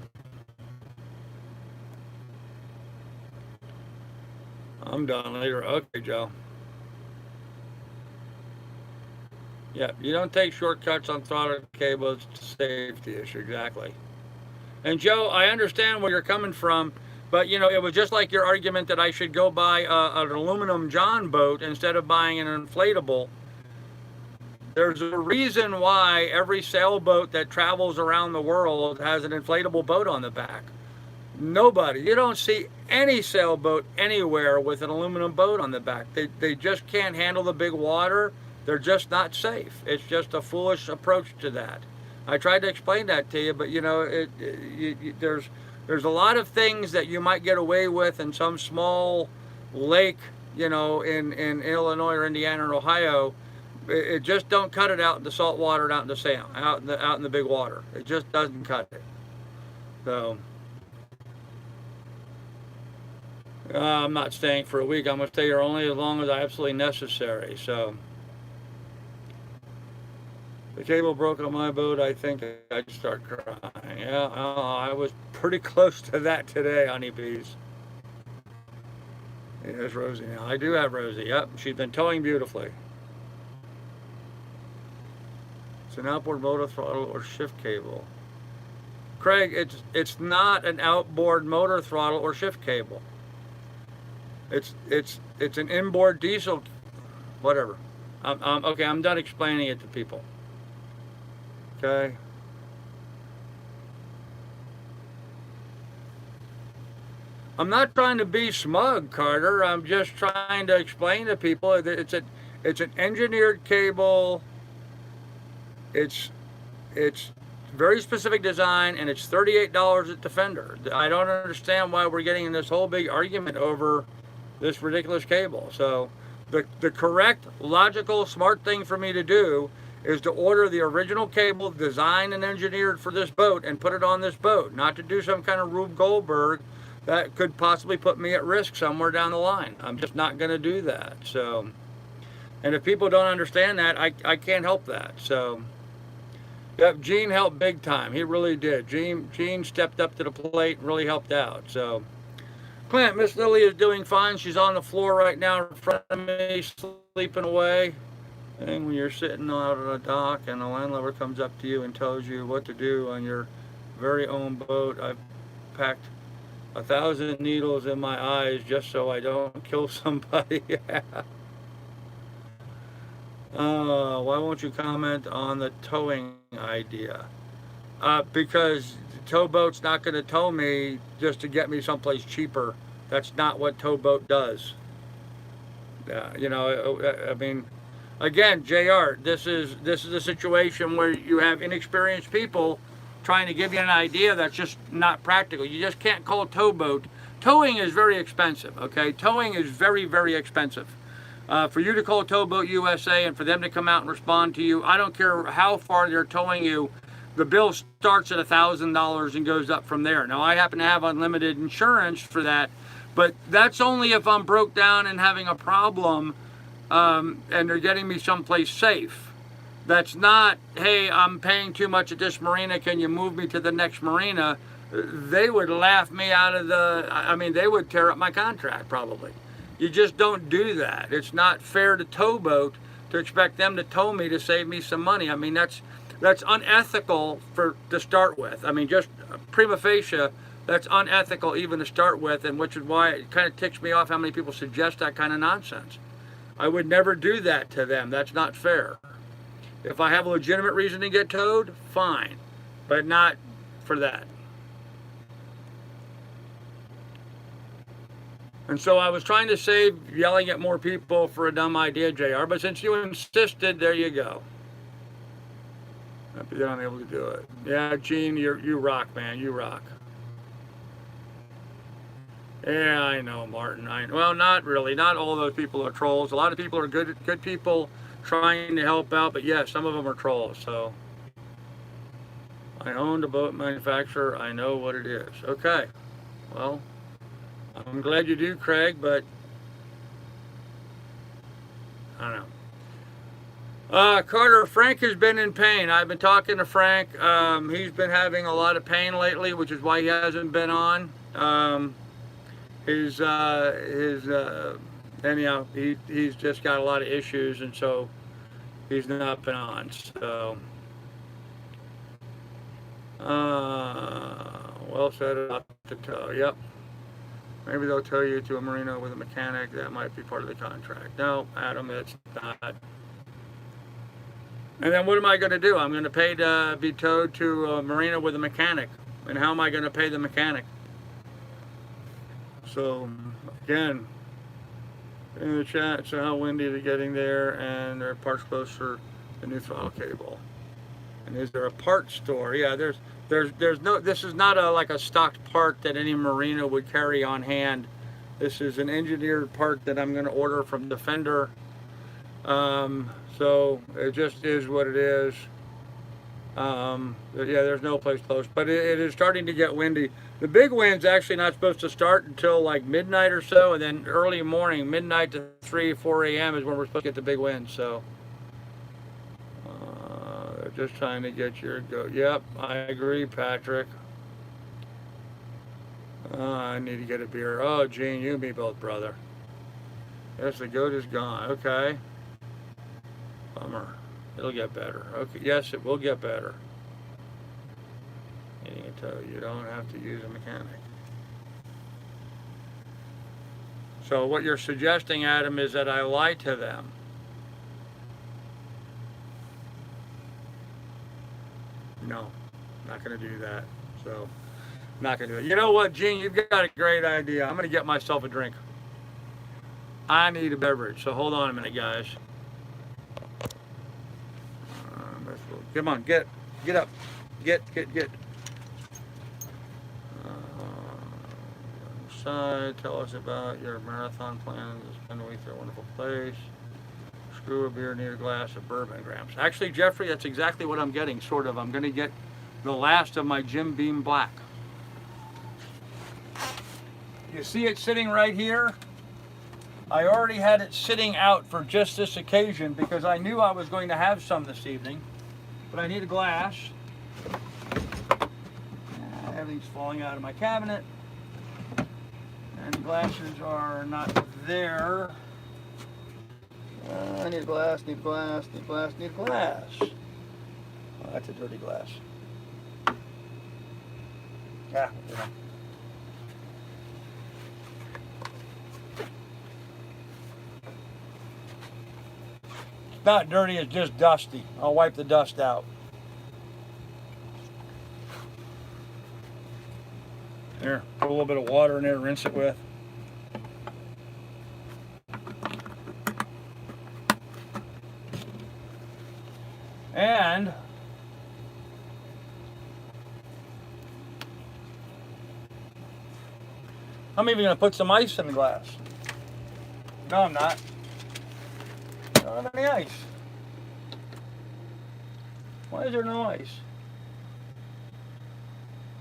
I'm done later. Okay, Joe. Yeah, you don't take shortcuts on throttle cables. It's a safety issue, exactly. And Joe, I understand where you're coming from, but you know, it was just like your argument that I should go buy an aluminum John boat instead of buying an inflatable. There's a reason why every sailboat that travels around the world has an inflatable boat on the back. Nobody, you don't see any sailboat anywhere with an aluminum boat on the back. They just can't handle the big water. They're just not safe. It's just a foolish approach to that. I tried to explain that to you, but you know, there's a lot of things that you might get away with in some small lake, you know, in Illinois or Indiana or Ohio. It just don't cut it out in the salt water and out in the sand, out in the big water. It just doesn't cut it. So I'm not staying for a week. I'm going to stay here only as long as I absolutely necessary. So the cable broke on my boat. I think I'd start crying. Yeah, I was pretty close to that today, honeybees. There's Rosie now. I do have Rosie. Yep, she's been towing beautifully. It's an outboard motor throttle or shift cable. Craig, it's not an outboard motor throttle or shift cable. It's an inboard diesel, whatever. Okay, I'm done explaining it to people. Okay. I'm not trying to be smug, Carter. I'm just trying to explain to people that it's an engineered cable. It's very specific design, and it's $38 at Defender. I don't understand why we're getting in this whole big argument over this ridiculous cable. So the correct, logical, smart thing for me to do is to order the original cable designed and engineered for this boat and put it on this boat, not to do some kind of Rube Goldberg that could possibly put me at risk somewhere down the line. I'm just not going to do that. So, and if people don't understand that, I can't help that. So, yep, Gene helped big time. He really did. Gene stepped up to the plate and really helped out. So, Clint, Miss Lily is doing fine. She's on the floor right now in front of me, sleeping away. And when you're sitting out on a dock and a landlubber comes up to you and tells you what to do on your very own boat, I've packed 1,000 needles in my eyes just so I don't kill somebody. Why won't you comment on the towing idea? Because towboat's not going to tow me just to get me someplace cheaper. That's not what towboat does. You know, I mean, again, JR, this is a situation where you have inexperienced people trying to give you an idea that's just not practical. You just can't call a towboat. Towing is very expensive, okay? Towing is very, very expensive. For you to call Towboat USA and for them to come out and respond to you, I don't care how far they're towing you, the bill starts at $1,000 and goes up from there. Now, I happen to have unlimited insurance for that, but that's only if I'm broke down and having a problem and they're getting me someplace safe. That's not, hey, I'm paying too much at this marina, can you move me to the next marina? They would laugh me out of the, I mean, they would tear up my contract probably. You just don't do that. It's not fair to towboat to expect them to tow me to save me some money. I mean, that's unethical to start with. I mean, just prima facie, that's unethical even to start with, and which is why it kind of ticks me off how many people suggest that kind of nonsense. I would never do that to them. That's not fair. If I have a legitimate reason to get towed, fine, but not for that. And so I was trying to save yelling at more people for a dumb idea, JR, but since you insisted, there you go. Happy that I'm able to do it. Yeah, Gene, you rock, man. You rock. Yeah, I know, Martin. Well, not really. Not all those people are trolls. A lot of people are good people trying to help out, but yeah, some of them are trolls. So I owned a boat manufacturer. I know what it is. Okay. Well, I'm glad you do, Craig, but I don't know. Carter, Frank has been in pain. I've been talking to Frank. He's been having a lot of pain lately, which is why he hasn't been on. Anyhow, he's just got a lot of issues, and so he's not been on. So, well said about the tow. Yep. Maybe they'll tow you to a marina with a mechanic. That might be part of the contract. No, Adam, it's not. And then what am I going to do? I'm going to pay to be towed to a marina with a mechanic. And how am I going to pay the mechanic? So, again, in the chat, so how windy is it getting there? And there are parts close for the new throttle cable. And is there a part store? Yeah, there's no, this is not like a stocked part that any marina would carry on hand. This is an engineered part that I'm going to order from Defender. So it just is what it is. Yeah, there's no place close, but it is starting to get windy. The big wind's actually not supposed to start until like midnight or so, and then early morning, midnight to 4 a.m. is when we're supposed to get the big wind. So just trying to get your go. Yep, I agree, Patrick. I need to get a beer. Oh, Gene, you and me both, brother. Yes, the goat is gone. Okay. Bummer. It'll get better. Okay. Yes, it will get better. You don't have to use a mechanic. So what you're suggesting, Adam, is that I lie to them. No, not going to do that. So, not going to do it. You know what, Gene? You've got a great idea. I'm going to get myself a drink. I need a beverage. So hold on a minute, guys. Come on, get up. Get. Side, tell us about your marathon plans. Spend a week at a wonderful place. Screw a beer, need a glass of bourbon, Gramps. Actually, Jeffrey, that's exactly what I'm getting, sort of. I'm going to get the last of my Jim Beam Black. You see it sitting right here? I already had it sitting out for just this occasion because I knew I was going to have some this evening. But I need a glass. Everything's falling out of my cabinet. And the glasses are not there. I need a glass, need a glass. Oh, that's a dirty glass. Yeah. It's not dirty, it's just dusty. I'll wipe the dust out. Here, put a little bit of water in there to rinse it with. And I'm even going to put some ice in the glass. No, I'm not. I don't have any ice. Why is there no ice?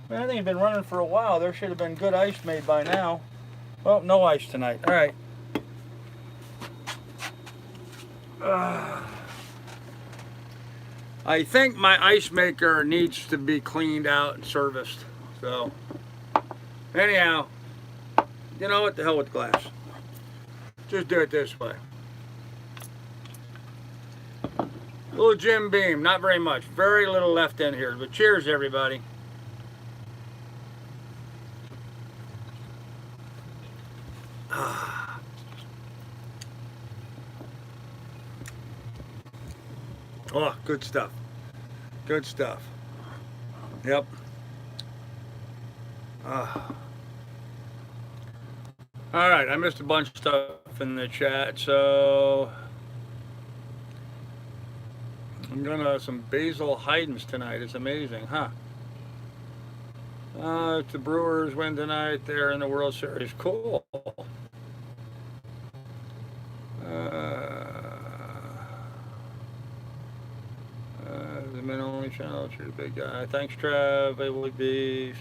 Man, I think it's been running for a while. There should have been good ice made by now. Well, no ice tonight. All right. I think my ice maker needs to be cleaned out and serviced. So, anyhow, you know what? The hell with glass. Just do it this way. Little Jim Beam, not very much. Very little left in here. But cheers, everybody. Oh, good stuff. Good stuff. Yep. All right, I missed a bunch of stuff in the chat, so I'm gonna some Basil Haydn's tonight. It's amazing, huh? If the Brewers win tonight, they're in the World Series. Cool. The men only channel. You're the big guy. Thanks, Trav. Able Beast.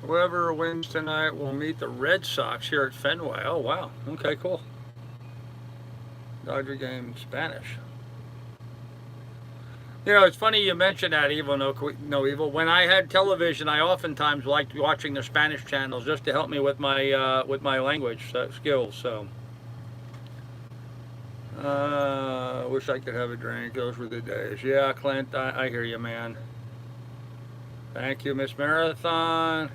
Whoever wins tonight will meet the Red Sox here at Fenway. Oh, wow. Okay, cool. Dodger game in Spanish. You know, it's funny you mentioned that, Evil No Evil. When I had television, I oftentimes liked watching the Spanish channels just to help me with my language skills. So, wish I could have a drink. Those were the days. Yeah, Clint, I hear you, man. Thank you, Miss Marathon.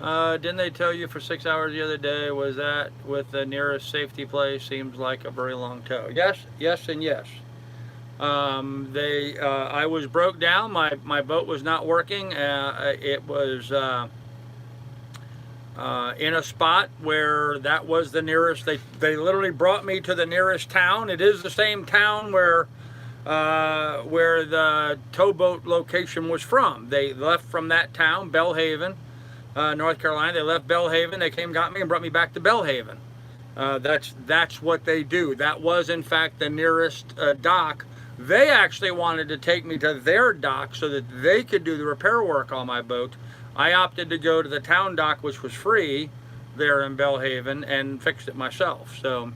Didn't they tell you for 6 hours the other day? Was that with the nearest safety place? Seems like a very long tow. Yes, yes, and yes. I was broke down. My boat was not working. It was in a spot where that was the nearest. They literally brought me to the nearest town. It is the same town where the towboat location was from. They left from that town, Belhaven, North Carolina. They left Belhaven. They came, got me, and brought me back to Belhaven. That's what they do. That was, in fact, the nearest dock. They actually wanted to take me to their dock so that they could do the repair work on my boat. I opted to go to the town dock, which was free there in Belhaven, and fixed it myself. So,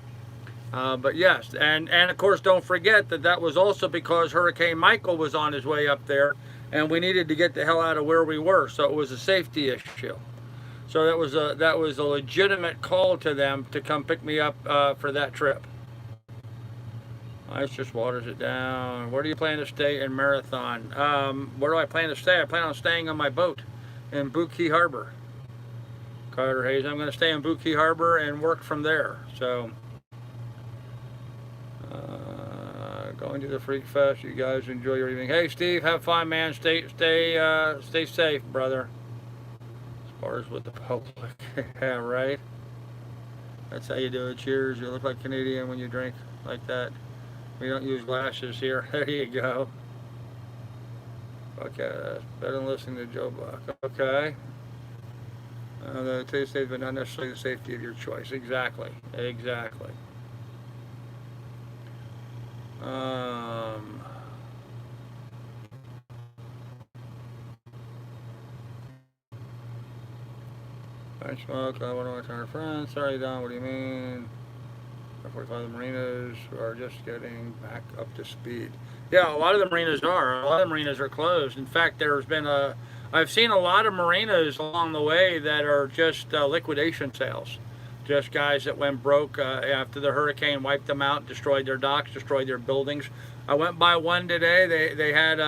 but yes, and of course, don't forget that was also because Hurricane Michael was on his way up there, and we needed to get the hell out of where we were. So it was a safety issue. So that was a legitimate call to them to come pick me up for that trip. Ice just waters it down. Where do you plan to stay in Marathon? Where do I plan to stay? I plan on staying on my boat in Boot Key Harbor. Carter Hayes, I'm going to stay in Boot Key Harbor and work from there. So, going to the Freak Fest. You guys enjoy your evening. Hey, Steve, have fun, man. Stay safe, brother. As far as with the public, yeah, right. That's how you do it. Cheers. You look like Canadian when you drink like that. We don't use glasses here. There you go. Okay, better than listening to Joe Buck. Okay. The taste safe, but not necessarily the safety of your choice. Exactly. Exactly. Benchmark, I want to return friends. Sorry, Don, what do you mean? 45 the marinas are just getting back up to speed. Yeah, a lot of the marinas are. A lot of the marinas are closed. In fact, there's been I've seen a lot of marinas along the way that are just liquidation sales. Just guys that went broke after the hurricane wiped them out, destroyed their docks, destroyed their buildings. I went by one today. They had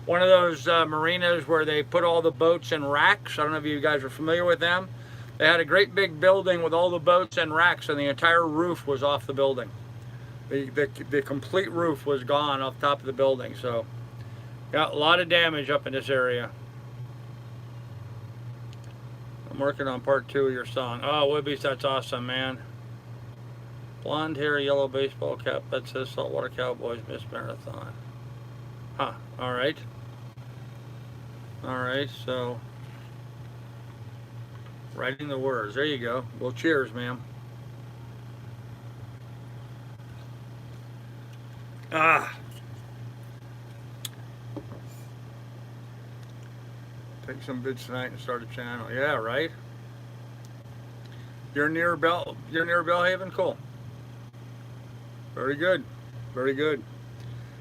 one of those marinas where they put all the boats in racks. I don't know if you guys are familiar with them. They had a great big building with all the boats and racks, and the entire roof was off the building. The complete roof was gone off the top of the building. So, yeah, a lot of damage up in this area. I'm working on part 2 of your song. Oh, Wibbies, that's awesome, man. Blonde hair, yellow baseball cap that says Saltwater Cowboys Miss Marathon. Huh, alright. Alright, so writing the words. There you go. Well, cheers, ma'am. Ah. Take some bids tonight and start a channel. Yeah, right. You're near Bellhaven? Cool. Very good. Very good.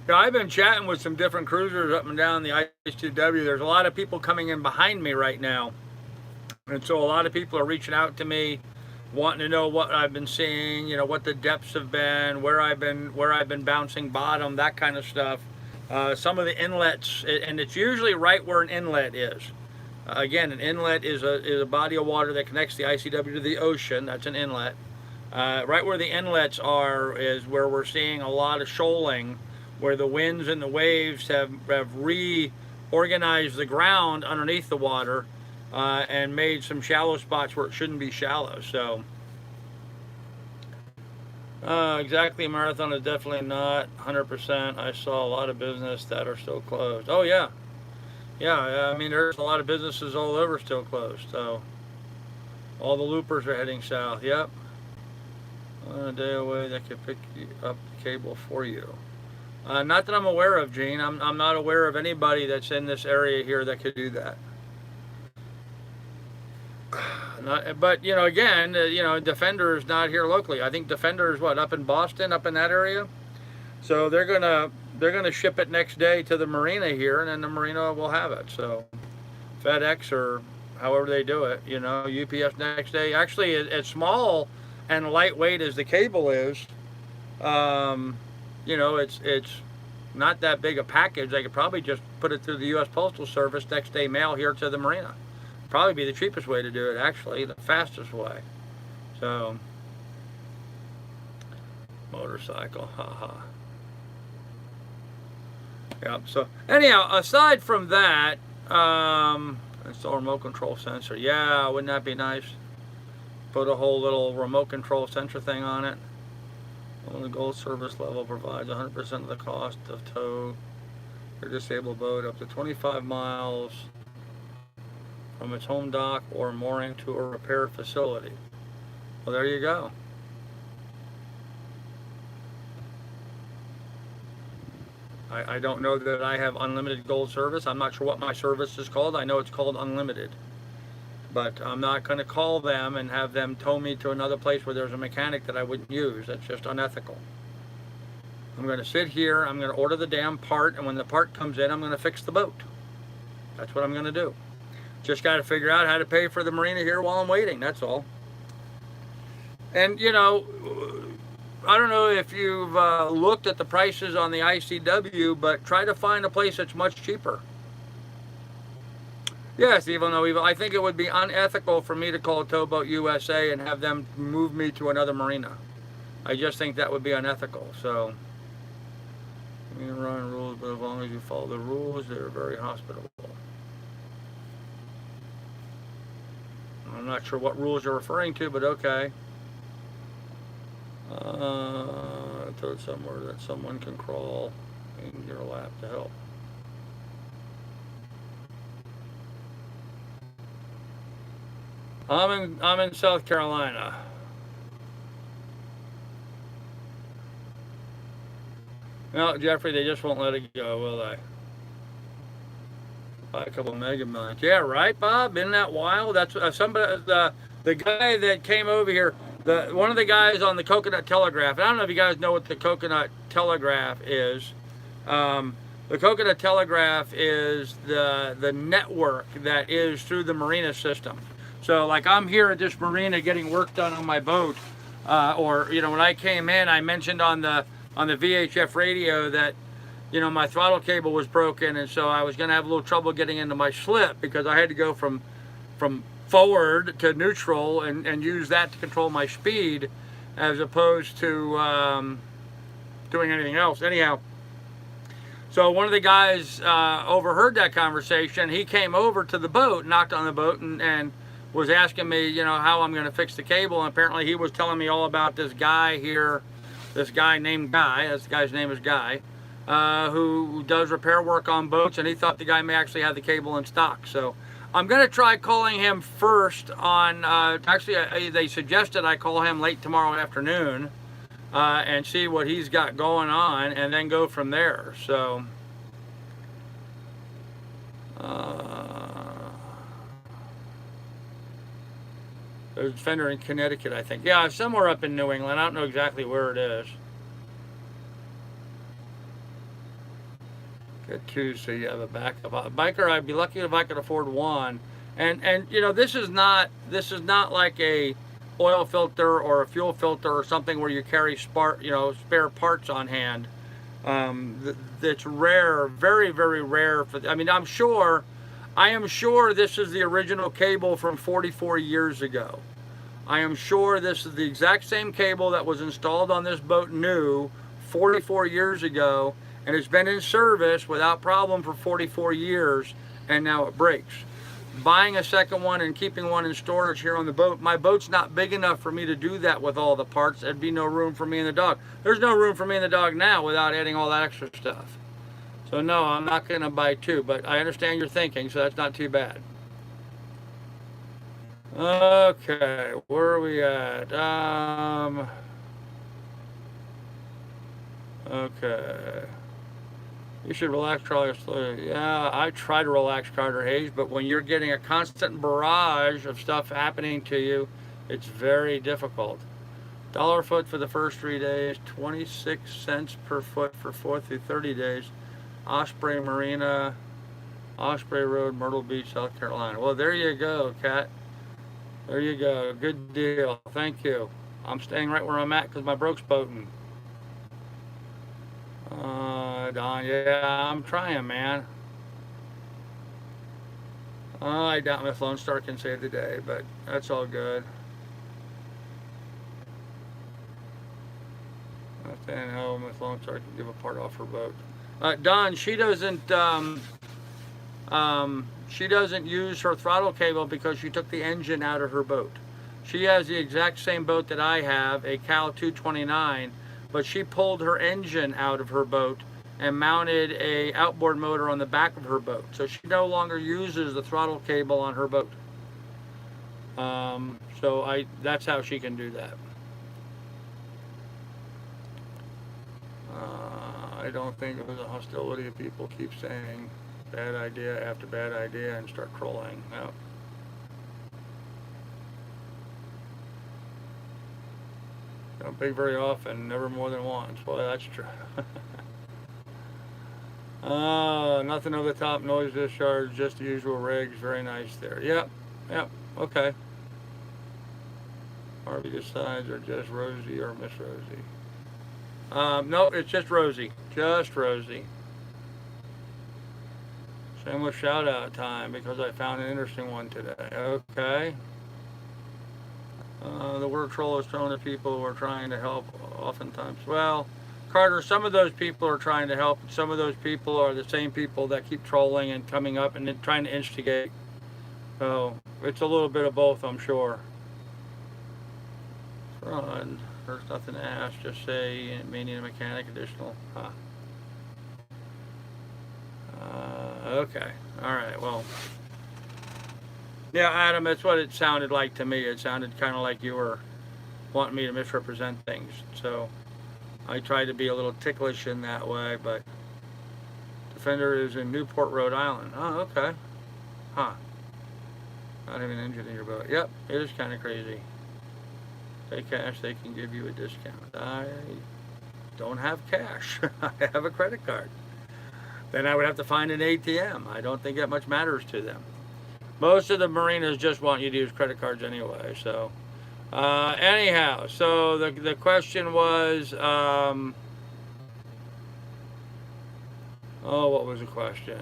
Yeah, I've been chatting with some different cruisers up and down the IS2W. There's a lot of people coming in behind me right now. And so a lot of people are reaching out to me, wanting to know what I've been seeing, you know, what the depths have been, where I've been bouncing bottom, that kind of stuff. Some of the inlets, and it's usually right where an inlet is. Again, an inlet is a body of water that connects the ICW to the ocean. That's an inlet. Right where the inlets are is where we're seeing a lot of shoaling, where the winds and the waves have reorganized the ground underneath the water and made some shallow spots where it shouldn't be shallow. So exactly, marathon is definitely not 100%. I saw a lot of business that are still closed. Oh yeah. Yeah, I mean, there's a lot of businesses all over still closed. So all the loopers are heading south. Yep. A day away that could pick up the cable for you. Not that I'm aware of, Gene. I'm not aware of anybody that's in this area here that could do that. But you know, again, you know, Defender is not here locally. I think Defender is what, up in Boston, up in that area. So they're gonna ship it next day to the marina here, and then the marina will have it. So FedEx or however they do it, you know, UPS next day. Actually, as small and lightweight as the cable is, you know, it's not that big a package. They could probably just put it through the U.S. Postal Service, next day mail here to the marina. Probably be the cheapest way to do it, actually, the fastest way. So, motorcycle, haha. Yeah, so anyhow, aside from that, install remote control sensor. Yeah, wouldn't that be nice? Put a whole little remote control sensor thing on it. Well, the gold service level provides 100% of the cost of tow your disabled boat up to 25 miles from its home dock or mooring to a repair facility. Well, there you go. I don't know that I have unlimited gold service. I'm not sure what my service is called. I know it's called unlimited. But I'm not going to call them and have them tow me to another place where there's a mechanic that I wouldn't use. That's just unethical. I'm going to sit here, I'm going to order the damn part, and when the part comes in, I'm going to fix the boat. That's what I'm going to do. Just got to figure out how to pay for the marina here while I'm waiting, that's all. And, you know, I don't know if you've looked at the prices on the ICW, but try to find a place that's much cheaper. Yes, even though I think it would be unethical for me to call Towboat USA and have them move me to another marina. I just think that would be unethical. So, you can run rules, but as long as you follow the rules, they're very hospitable. I'm not sure what rules you're referring to, but okay. Throw it somewhere that someone can crawl in your lap to help. I'm in South Carolina. No, Jeffrey, they just won't let it go, will they? Buy a couple of Mega Millions. Yeah, right, Bob? Isn't that wild? That's somebody. The guy that came over here. One of the guys on the Coconut Telegraph. I don't know if you guys know what the Coconut Telegraph is. The Coconut Telegraph is the network that is through the marina system. So, like, I'm here at this marina getting work done on my boat, or you know, when I came in, I mentioned on the VHF radio that, you know, my throttle cable was broken, and so I was going to have a little trouble getting into my slip because I had to go from forward to neutral and use that to control my speed, as opposed to doing anything else. Anyhow, so one of the guys overheard that conversation. He came over to the boat, knocked on the boat, and was asking me, you know, how I'm going to fix the cable, and apparently he was telling me all about this guy here, this guy named Guy, this guy's name is Guy, who does repair work on boats, and he thought the guy may actually have the cable in stock. So I'm going to try calling him first on, actually they suggested I call him late tomorrow afternoon and see what he's got going on, and then go from there. So there's a fender in Connecticut, I think. Yeah, somewhere up in New England. I don't know exactly where it is. Get two, so you have a backup. A biker, I'd be lucky if I could afford one. And you know, this is not like a oil filter or a fuel filter or something where you carry spare parts on hand. It's rare, very, very rare. I mean, I am sure this is the original cable from 44 years ago. I am sure this is the exact same cable that was installed on this boat new 44 years ago, and it's been in service without problem for 44 years, and now it breaks. Buying a second one and keeping one in storage here on the boat, my boat's not big enough for me to do that with all the parts. There'd be no room for me and the dog. There's no room for me and the dog now without adding all that extra stuff. So no, I'm not going to buy two, but I understand your thinking, so that's not too bad. Okay, where are we at? Okay. You should relax, Charlie. Yeah, I try to relax, Carter Hayes, but when you're getting a constant barrage of stuff happening to you, it's very difficult. $1 a foot for the first 3 days, 26 cents per foot for 4 through 30 days. Osprey Marina, Osprey Road, Myrtle Beach, South Carolina. Well, there you go, Kat. There you go. Good deal. Thank you. I'm staying right where I'm at because my broke's boating. Don, yeah, I'm trying, man. I doubt Miss Lone Star can save the day, but that's all good. I think how Miss Lone Star can give a part off her boat. Don, she doesn't use her throttle cable because she took the engine out of her boat. She has the exact same boat that I have, a Cal 229, but she pulled her engine out of her boat and mounted a outboard motor on the back of her boat. So she no longer uses the throttle cable on her boat. That's how she can do that. I don't think it was a hostility if people keep saying bad idea after bad idea and start trolling. No. Don't pay very often, never more than once. Boy, that's true. Nothing over the top, noise discharge, just the usual rigs. Very nice there. Yep, okay. Harvey decides, or just Rosie or Miss Rosie. No, it's just Rosie. Just Rosie. Shameless shout out time because I found an interesting one today. Okay. The word troll is thrown at people who are trying to help oftentimes. Well, Carter, some of those people are trying to help. Some of those people are the same people that keep trolling and coming up and then trying to instigate. So it's a little bit of both, I'm sure. Run. There's nothing to ask. Just say, may need a mechanic additional. Okay. All right. Well. Yeah, Adam, that's what it sounded like to me. It sounded kind of like you were wanting me to misrepresent things. So I tried to be a little ticklish in that way, but Defender is in Newport, Rhode Island. Oh, okay. Huh. Not even an engine in your boat. Yep, it is kind of crazy. Pay cash, they can give you a discount. I don't have cash. I have a credit card. Then I would have to find an ATM. I don't think that much matters to them. Most of the marinas just want you to use credit cards anyway. So, anyhow, so the question was, what was the question?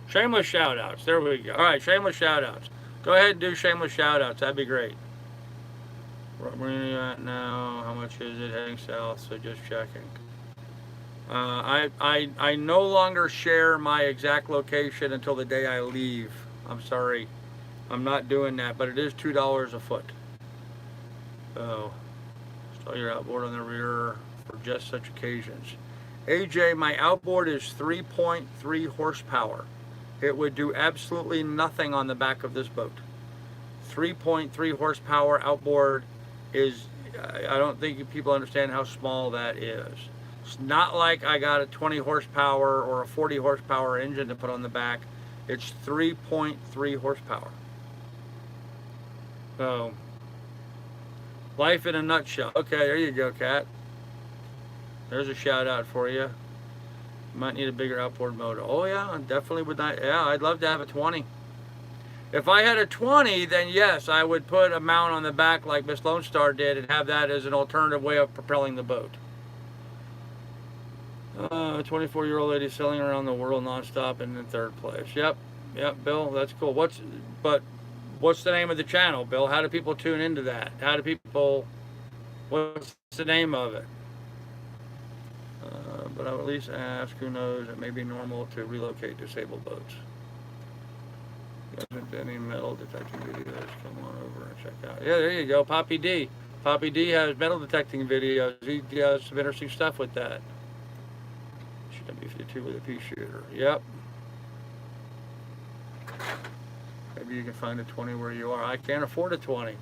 Shameless shout outs. There we go. All right, shameless shout outs. Go ahead and do shameless shout outs. That'd be great. Where are you at now? How much is it heading south? So just checking. I no longer share my exact location until the day I leave. I'm sorry, I'm not doing that, but it is $2 a foot. So, install your outboard on the rear for just such occasions. AJ, my outboard is 3.3 horsepower. It would do absolutely nothing on the back of this boat. 3.3 horsepower outboard is, I don't think people understand how small that is. It's not like I got a 20 horsepower or a 40 horsepower engine to put on the back. It's 3.3 horsepower. So, life in a nutshell. Okay, there you go, Kat. There's a shout out for you. Might need a bigger outboard motor. Oh yeah, I definitely would not. Yeah, I'd love to have a 20. If I had a 20, then yes, I would put a mount on the back like Miss Lone Star did and have that as an alternative way of propelling the boat. A 24-year-old lady sailing around the world nonstop and in third place. Yep, Bill, that's cool. What's the name of the channel, Bill? How do people tune into that? What's the name of it? But I'll at least ask, who knows, it may be normal to relocate disabled boats. Doesn't any metal detecting videos, come on over and check out. Yeah, there you go, Poppy D. Poppy D has metal detecting videos. He does some interesting stuff with that. W52 with a pea shooter. Yep. Maybe you can find a 20 where you are. I can't afford a 20.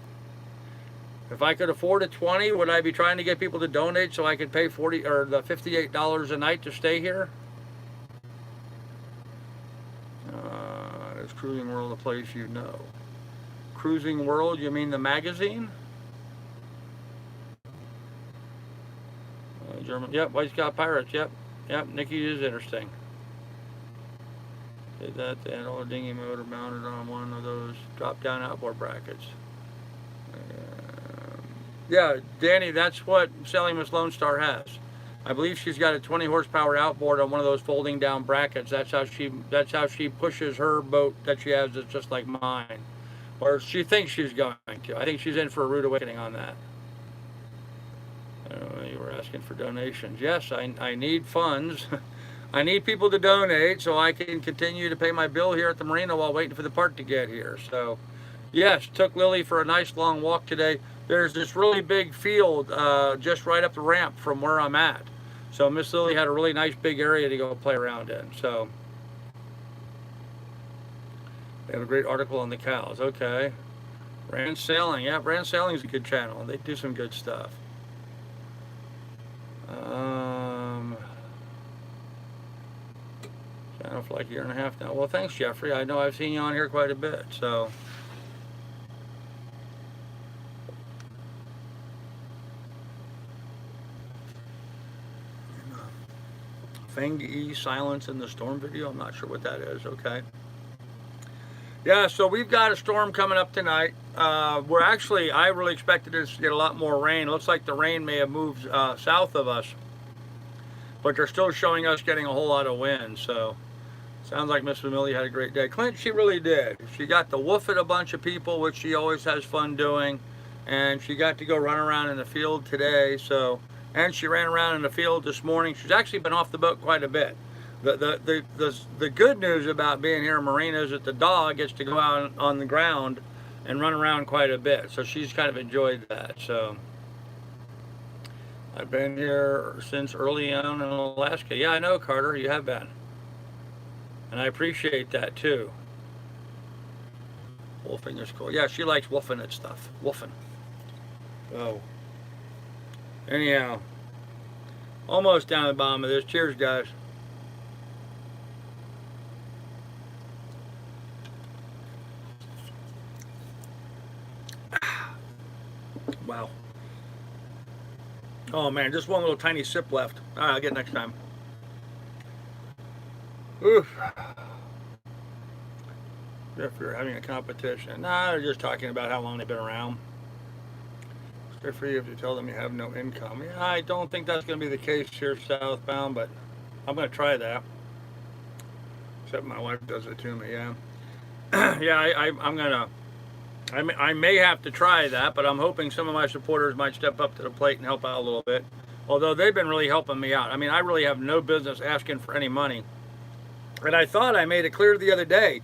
If I could afford a 20, would I be trying to get people to donate so I could pay $40 or the $58 a night to stay here? Is Cruising World a place you know? Cruising World, you mean the magazine? German. Yep, White Scout Pirates. Yep, Nikki is interesting. Did that, they had all a dinghy motor mounted on one of those drop-down outboard brackets. Yeah, Danny, that's what Sailing Miss Lone Star has. I believe she's got a 20 horsepower outboard on one of those folding down brackets. That's how she pushes her boat that she has. It's just like mine, or she thinks she's going to. I think she's in for a rude awakening on that. You were asking for donations. Yes, I need funds. I need people to donate so I can continue to pay my bill here at the marina while waiting for the part to get here. So, yes, took Lily for a nice long walk today. There's this really big field just right up the ramp from where I'm at. So Miss Lily had a really nice big area to go play around in. So they have a great article on the cows. Okay. Brand Sailing. Yeah, Brand Sailing is a good channel. They do some good stuff. Channel for like a year and a half now. Well, thanks, Jeffrey. I know I've seen you on here quite a bit. So. Feng-E silence in the storm video. I'm not sure what that is. Okay. Yeah, so we've got a storm coming up tonight. I really expected us to get a lot more rain. It looks like the rain may have moved south of us, but they're still showing us getting a whole lot of wind. So sounds like Miss Amelia had a great day. Clint, she really did. She got to woof at a bunch of people, which she always has fun doing, and she got to go run around in the field today. So. And she ran around in the field this morning. She's actually been off the boat quite a bit. The good news about being here in Marina is that the dog gets to go out on the ground and run around quite a bit. So she's kind of enjoyed that. So I've been here since early on in Alaska. Yeah, I know, Carter, you have been. And I appreciate that too. Wolfing is cool. Yeah, she likes wolfing at stuff. Wolfing. Oh. Anyhow, almost down the bottom of this. Cheers, guys. Wow. Oh, man, just one little tiny sip left. All right, I'll get it next time. Oof. If you're having a competition. Nah, they're just talking about how long they've been around. They're free if you tell them you have no income. Yeah, I don't think that's going to be the case here southbound, but I'm going to try that. Except my wife does it to me, yeah. Yeah, I'm going to, I may have to try that, but I'm hoping some of my supporters might step up to the plate and help out a little bit. although they've been really helping me out. I mean, I really have no business asking for any money. And I thought I made it clear the other day,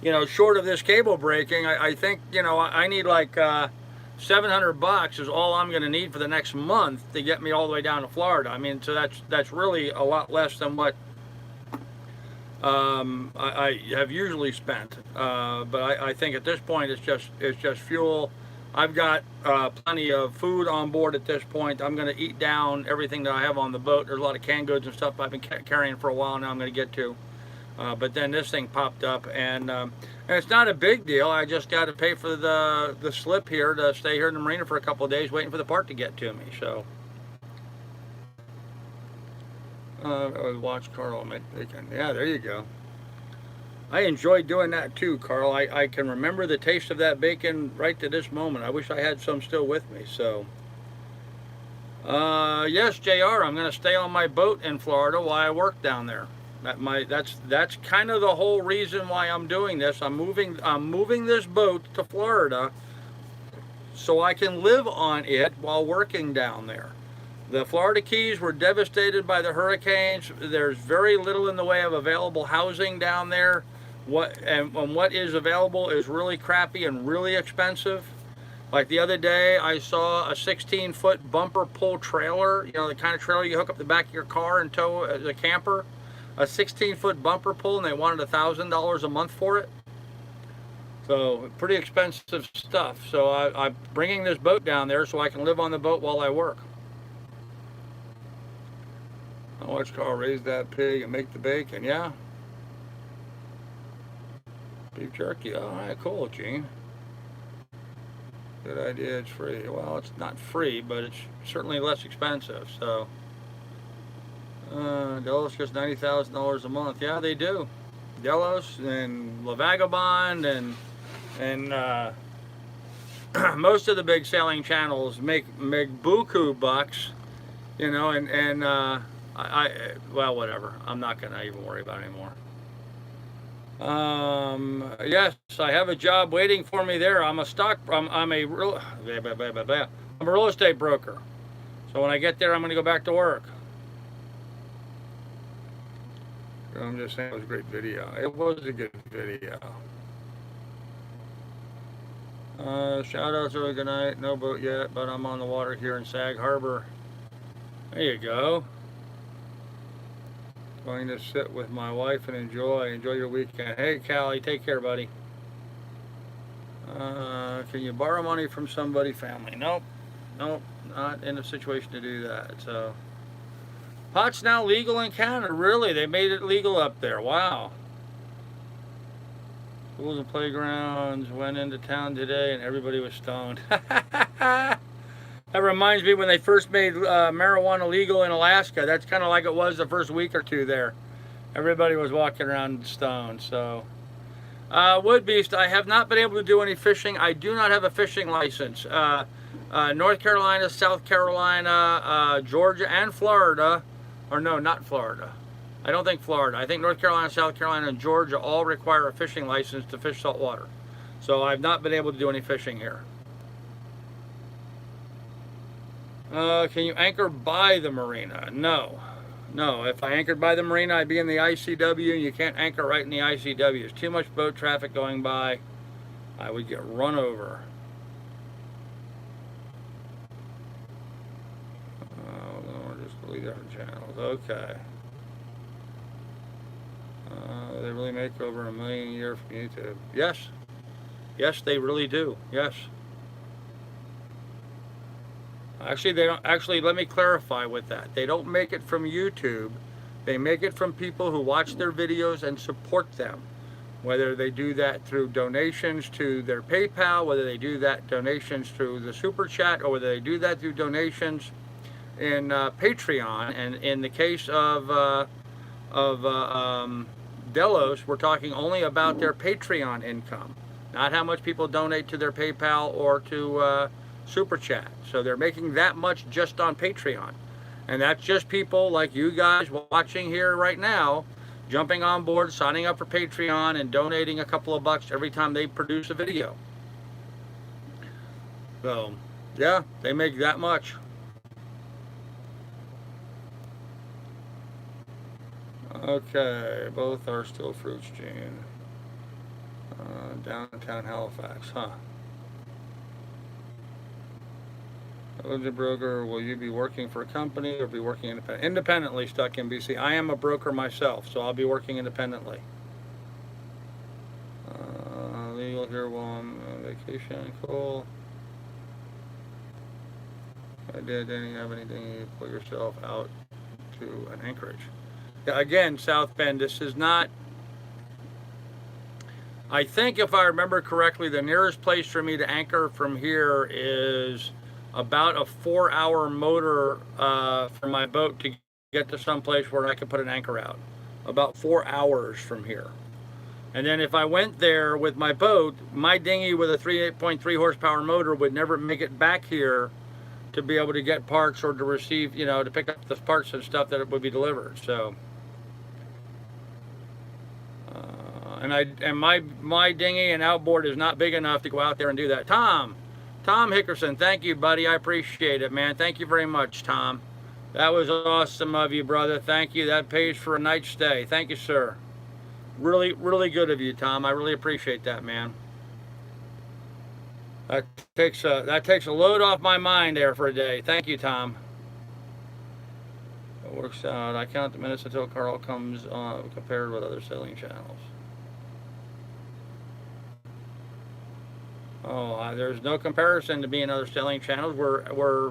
you know, short of this cable breaking, I think, you know, I need like $700 is all I'm going to need for the next month to get me all the way down to Florida. I mean, so that's really a lot less than what I have usually spent. But I think at this point it's just fuel. I've got plenty of food on board at this point. I'm going to eat down everything that I have on the boat. There's a lot of canned goods and stuff I've been carrying for a while now I'm going to get to. But then this thing popped up, and it's not a big deal. I just got to pay for the slip here to stay here in the marina for a couple of days waiting for the part to get to me. So watch Carl make bacon. Yeah, there you go. I enjoyed doing that too, Carl. I can remember the taste of that bacon right to this moment. I wish I had some still with me. So yes, JR, I'm going to stay on my boat in Florida while I work down there. That's kind of the whole reason why I'm doing this. I'm moving this boat to Florida so I can live on it while working down there. The Florida Keys were devastated by the hurricanes. There's very little in the way of available housing down there. What is available is really crappy and really expensive. Like the other day, I saw a 16-foot bumper pull trailer. You know, the kind of trailer you hook up the back of your car and tow the camper. A 16-foot bumper pull, and they wanted $1,000 a month for it. So pretty expensive stuff. So I'm bringing this boat down there so I can live on the boat while I work. I'll watch Carl raise that pig and make the bacon. Yeah. Beef jerky. All right, cool, Gene. Good idea. It's free. Well, it's not free, but it's certainly less expensive. So. Delos gets $90,000 a month. Yeah, they do. Delos and La Vagabond and most of the big sailing channels make buku bucks, you know. And well, whatever. I'm not gonna even worry about it anymore. Yes, I have a job waiting for me there. I'm a real estate broker. So when I get there, I'm gonna go back to work. I'm just saying it was a great video. It was a good video. Shout out to a good night. No boat yet, but I'm on the water here in Sag Harbor. There you go. Going to sit with my wife and enjoy your weekend. Hey, Callie, take care, buddy. Can you borrow money from somebody? Family? Nope, not in a situation to do that. So. Pot's now legal in Canada. Really? They made it legal up there. Wow. Schools and playgrounds went into town today and everybody was stoned. That reminds me when they first made marijuana legal in Alaska. That's kind of like it was the first week or two there. Everybody was walking around stoned. So, Wood Beast, I have not been able to do any fishing. I do not have a fishing license. North Carolina, South Carolina, Georgia, and Florida. Or no, not Florida. I don't think Florida. I think North Carolina, South Carolina, and Georgia all require a fishing license to fish salt water. So I've not been able to do any fishing here. Can you anchor by the marina? No. No, if I anchored by the marina, I'd be in the ICW, and you can't anchor right in the ICW. There's too much boat traffic going by. I would get run over. Different channels. Okay. They really make over $1 million a year from YouTube. Yes. Yes, they really do. Yes. Actually, they don't. Actually, let me clarify with that. They don't make it from YouTube. They make it from people who watch their videos and support them. Whether they do that through donations to their PayPal, whether they do that donations through the Super Chat, or whether they do that through donations in Patreon. And in the case of Delos, we're talking only about their Patreon income, not how much people donate to their PayPal or to Super Chat. So they're making that much just on Patreon, and that's just people like you guys watching here right now, jumping on board, signing up for Patreon, and donating a couple of bucks every time they produce a video. So yeah, they make that much. Okay, both are still fruits, Gene. Downtown Halifax, huh? As a broker, will you be working for a company or be working independently? Stuck in BC. I am a broker myself, so I'll be working independently. Legal here while I'm on vacation. Cool. Didn't have anything to put yourself out to an Anchorage. Yeah, again, South Bend, this is not. I think if I remember correctly, the nearest place for me to anchor from here is about a 4-hour motor for my boat to get to some place where I could put an anchor out. About 4 hours from here. And then if I went there with my boat, my dinghy with a 3.3 horsepower motor would never make it back here to be able to get parts or to receive, you know, to pick up the parts and stuff that it would be delivered. So, and my dinghy and outboard is not big enough to go out there and do that. Tom Hickerson, thank you, buddy. I appreciate it, man. Thank you very much, Tom. That was awesome of you, brother. Thank you. That pays for a night stay. Thank you, sir. Really, really good of you, Tom. I really appreciate that, man. That takes a load off my mind there for a day. Thank you, Tom. It works out. I count the minutes until Carl comes on compared with other sailing channels. Oh, there's no comparison to being other sailing channels. We're,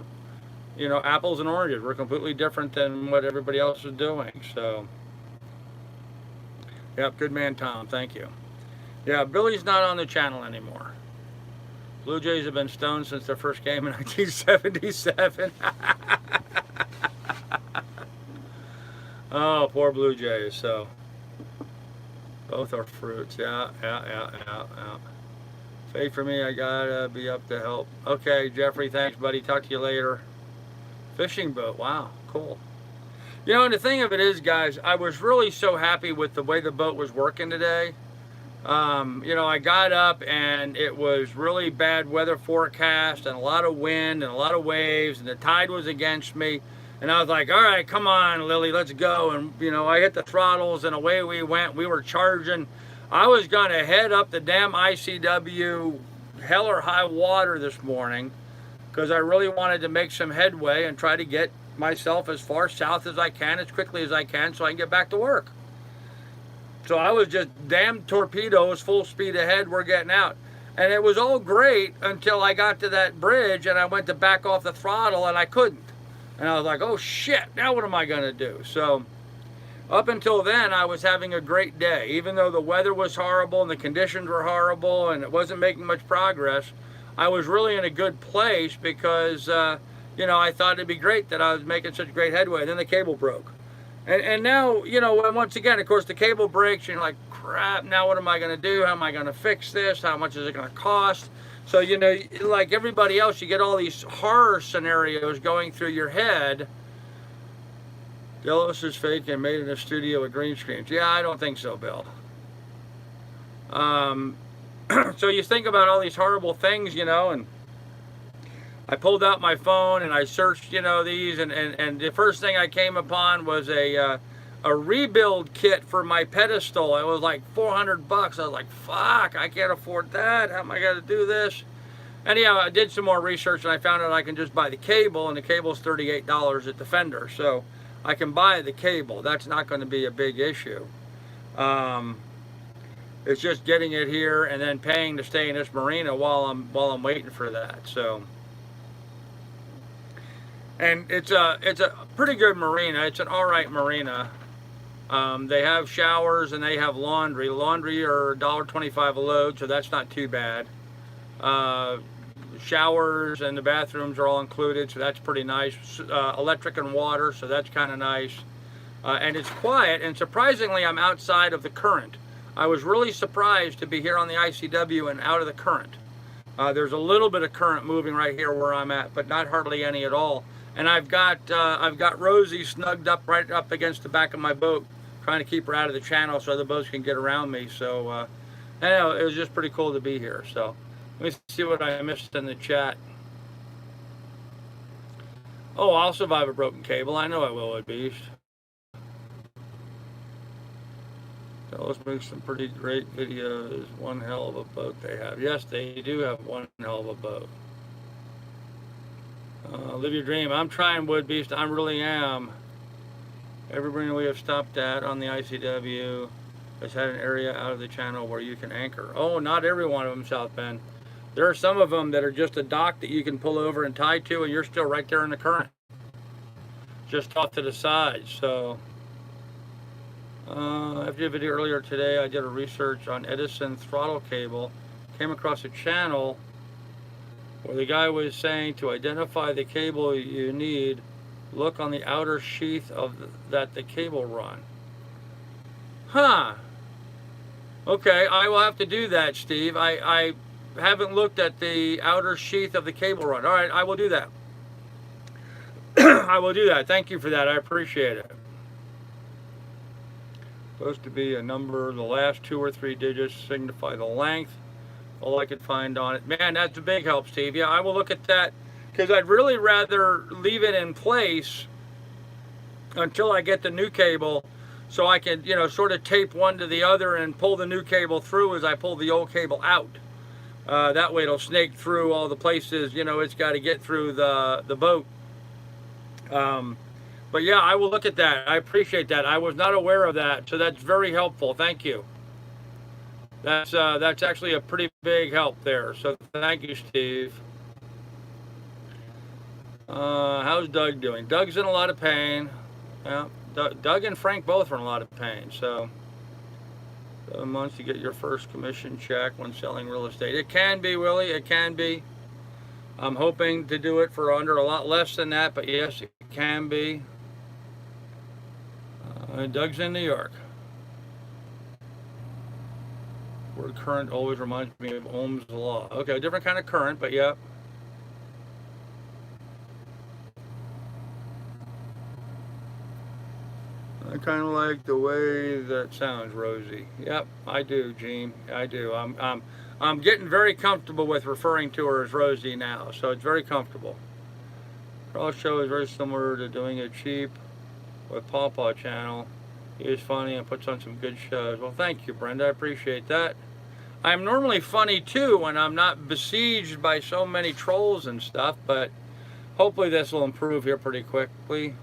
you know, apples and oranges. We're completely different than what everybody else is doing. So, yep, good man, Tom. Thank you. Yeah, Billy's not on the channel anymore. Blue Jays have been stoned since their first game in 1977. Oh, poor Blue Jays. So, both are fruits. Yeah. Fate for me, I gotta be up to help. Okay, Jeffrey, thanks, buddy. Talk to you later. Fishing boat. Wow, cool. You know, and the thing of it is, guys, I was really so happy with the way the boat was working today. You know, I got up and it was really bad weather forecast and a lot of wind and a lot of waves and the tide was against me. And I was like, all right, come on, Lily, let's go. And, you know, I hit the throttles and away we went. We were charging. I was going to head up the damn ICW hell or high water this morning because I really wanted to make some headway and try to get myself as far south as I can, as quickly as I can, so I can get back to work. So I was just damn torpedoes, full speed ahead, we're getting out. And it was all great until I got to that bridge and I went to back off the throttle and I couldn't. And I was like, oh shit, now what am I gonna do? So up until then, I was having a great day. Even though the weather was horrible and the conditions were horrible and it wasn't making much progress, I was really in a good place because, you know, I thought it'd be great that I was making such great headway. And then the cable broke. And now, you know, once again, of course, the cable breaks, you're like, crap, now what am I going to do? How am I going to fix this? How much is it going to cost? So, you know, like everybody else, you get all these horror scenarios going through your head. Delos is fake and made in a studio with green screens. Yeah, I don't think so, Bill. So you think about all these horrible things, you know, and I pulled out my phone and I searched, you know, these, and the first thing I came upon was a rebuild kit for my pedestal. It was like $400. I was like, fuck, I can't afford that. How am I going to do this? Anyhow, I did some more research and I found out I can just buy the cable, and the cable's $38 at Defender. So I can buy the cable. That's not going to be a big issue. It's just getting it here and then paying to stay in this marina while I'm waiting for that. So. And it's a pretty good marina. It's an all right marina. They have showers and they have laundry. Laundry are $1.25 a load, so that's not too bad. Showers and the bathrooms are all included, so that's pretty nice. Electric and water, so that's kind of nice. And it's quiet, and surprisingly, I'm outside of the current. I was really surprised to be here on the ICW and out of the current. There's a little bit of current moving right here where I'm at, but not hardly any at all. And I've got Rosie snugged up right up against the back of my boat, trying to keep her out of the channel so other boats can get around me. So, anyhow, it was just pretty cool to be here. So, let me see what I missed in the chat. Oh, I'll survive a broken cable. I know I will, at Beast. Fellows make some pretty great videos. One hell of a boat they have. Yes, they do have one hell of a boat. Live your dream. I'm trying, Wood Beast. I really am. Every marina we have stopped at on the ICW has had an area out of the channel where you can anchor. Oh, not every one of them, South Bend. There are some of them that are just a dock that you can pull over and tie to, and you're still right there in the current, just off to the side. So, after a video earlier today, I did a research on Edison throttle cable. Came across a channel where the guy was saying to identify the cable you need, look on the outer sheath of that the cable run. Huh. Okay, I will have to do that, Steve. I haven't looked at the outer sheath of the cable run. All right, I will do that. I will do that. Thank you for that. I appreciate it. Supposed to be a number. The last 2 or 3 digits signify the length. All I could find on it. Man, that's a big help, Steve. Yeah, I will look at that because I'd really rather leave it in place until I get the new cable, so I can, you know, sort of tape one to the other and pull the new cable through as I pull the old cable out. That way it'll snake through all the places, you know, it's got to get through the boat. But yeah, I will look at that. I appreciate that. I was not aware of that, so that's very helpful. Thank you. That's actually a pretty big help there. So thank you, Steve. How's Doug doing? Doug's in a lot of pain. Yeah, Doug and Frank both are in a lot of pain. So 7 months to get your first commission check when selling real estate. It can be, Willie. It can be. I'm hoping to do it for under a lot less than that, but yes, it can be. Doug's in New York. Word current always reminds me of Ohm's law. Okay, different kind of current, but yeah. I kind of like the way that sounds, Rosie. Yep, I do, Gene. I do. I'm getting very comfortable with referring to her as Rosie now, so it's very comfortable. Cross show is very similar to doing it cheap with Paw Paw channel. He is funny and puts on some good shows. Well, thank you, Brenda. I appreciate that. I'm normally funny too when I'm not besieged by so many trolls and stuff, but hopefully this will improve here pretty quickly.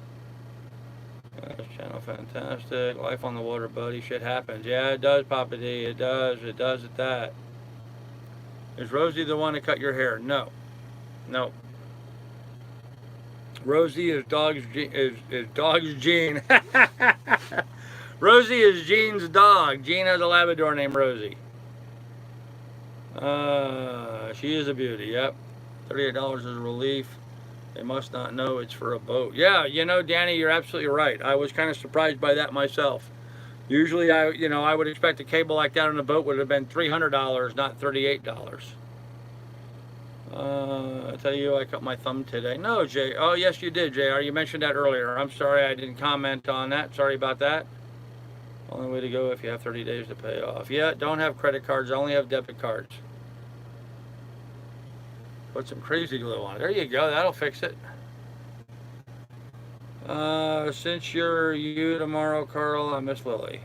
This channel fantastic. Life on the water, buddy. Shit happens. Yeah, it does, Papa D. It does. It does at that. Is Rosie the one that cut your hair? No. No. Rosie is dog's Gene. Rosie is Gene's dog. Gene has a Labrador named Rosie. She is a beauty. Yep. $38 is a relief. They must not know it's for a boat. Yeah, you know, Danny, you're absolutely right. I was kind of surprised by that myself. Usually, I would expect a cable like that on a boat would have been $300, not $38. I tell you, I cut my thumb today. No, Jay. Oh, yes, you did, JR. You mentioned that earlier. I'm sorry I didn't comment on that. Sorry about that. Only way to go if you have 30 days to pay off. Yeah, don't have credit cards. I only have debit cards. Put some crazy glue on it. There you go. That'll fix it. Since you're you tomorrow, Carl, I miss Lily.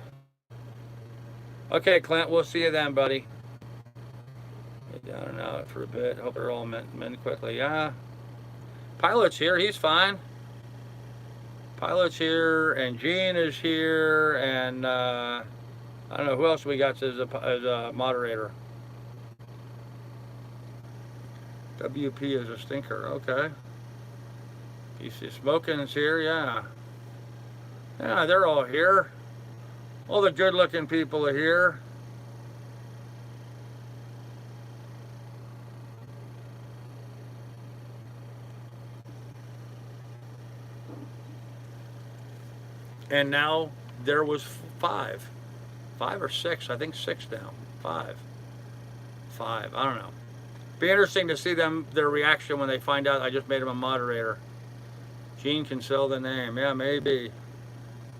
Okay, Clint. We'll see you then, buddy. Down and out for a bit. Hope they're all mend quickly. Yeah. Pilot's here. He's fine. Pilot's here, and Gene is here, and I don't know who else we got as a moderator. WP is a stinker. Okay. PC Smoking is here. Yeah. Yeah, they're all here. All the good-looking people are here. And now there was 5 or 6. I think 6 now. 5. I don't know. Be interesting to see their reaction when they find out I just made him a moderator. Gene can sell the name. Yeah, maybe.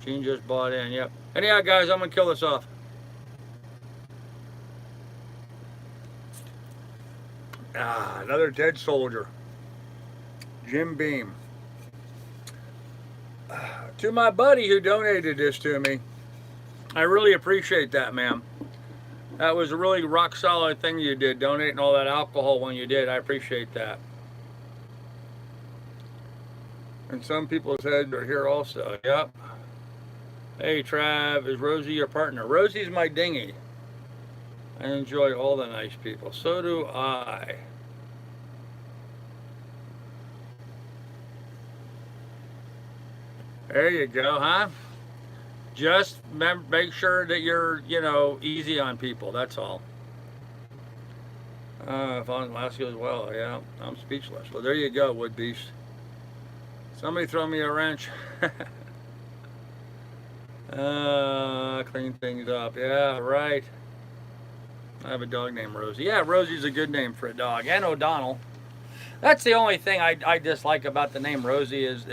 Gene just bought in. Yep. Anyhow, guys, I'm gonna kill this off. Another dead soldier. Jim Beam. To my buddy who donated this to me, I really appreciate that, ma'am. That was a really rock solid thing you did, donating all that alcohol when you did. I appreciate that. And some people's heads are here also. Yep. Hey, Trav, is Rosie your partner? Rosie's my dinghy. I enjoy all the nice people. So do I. There you go, huh? Just make sure that you're, easy on people. That's all. Following last goes well. Yeah, I'm speechless. Well, there you go, Wood Beast. Somebody throw me a wrench. Clean things up. Yeah, right. I have a dog named Rosie. Yeah, Rosie's a good name for a dog. And O'Donnell. That's the only thing I dislike about the name Rosie is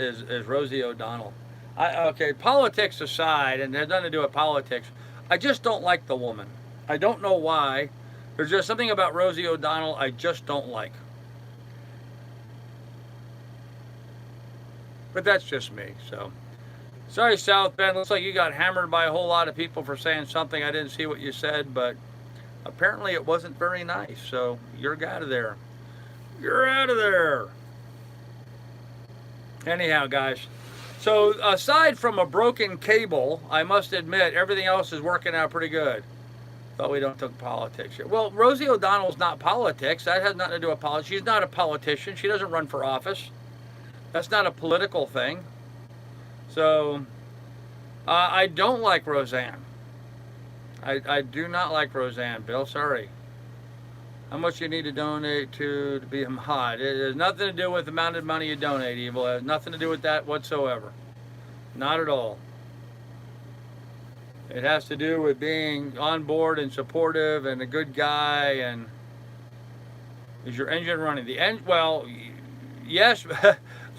Rosie O'Donnell. Okay, politics aside, and it has nothing to do with politics, I just don't like the woman. I don't know why. There's just something about Rosie O'Donnell I just don't like. But that's just me, so. Sorry, South Bend. Looks like you got hammered by a whole lot of people for saying something. I didn't see what you said, but apparently it wasn't very nice, so you're out of there. You're out of there. Anyhow, guys. So aside from a broken cable, I must admit everything else is working out pretty good. Thought we don't talk politics here. Well, Rosie O'Donnell's not politics. That has nothing to do with politics. She's not a politician. She doesn't run for office. That's not a political thing. So I don't like Roseanne. I do not like Roseanne, Bill. Sorry. How much you need to donate to be hot? It has nothing to do with the amount of money you donate, Evil. It has nothing to do with that whatsoever. Not at all. It has to do with being on board and supportive and a good guy. And is your engine running? Well, yes.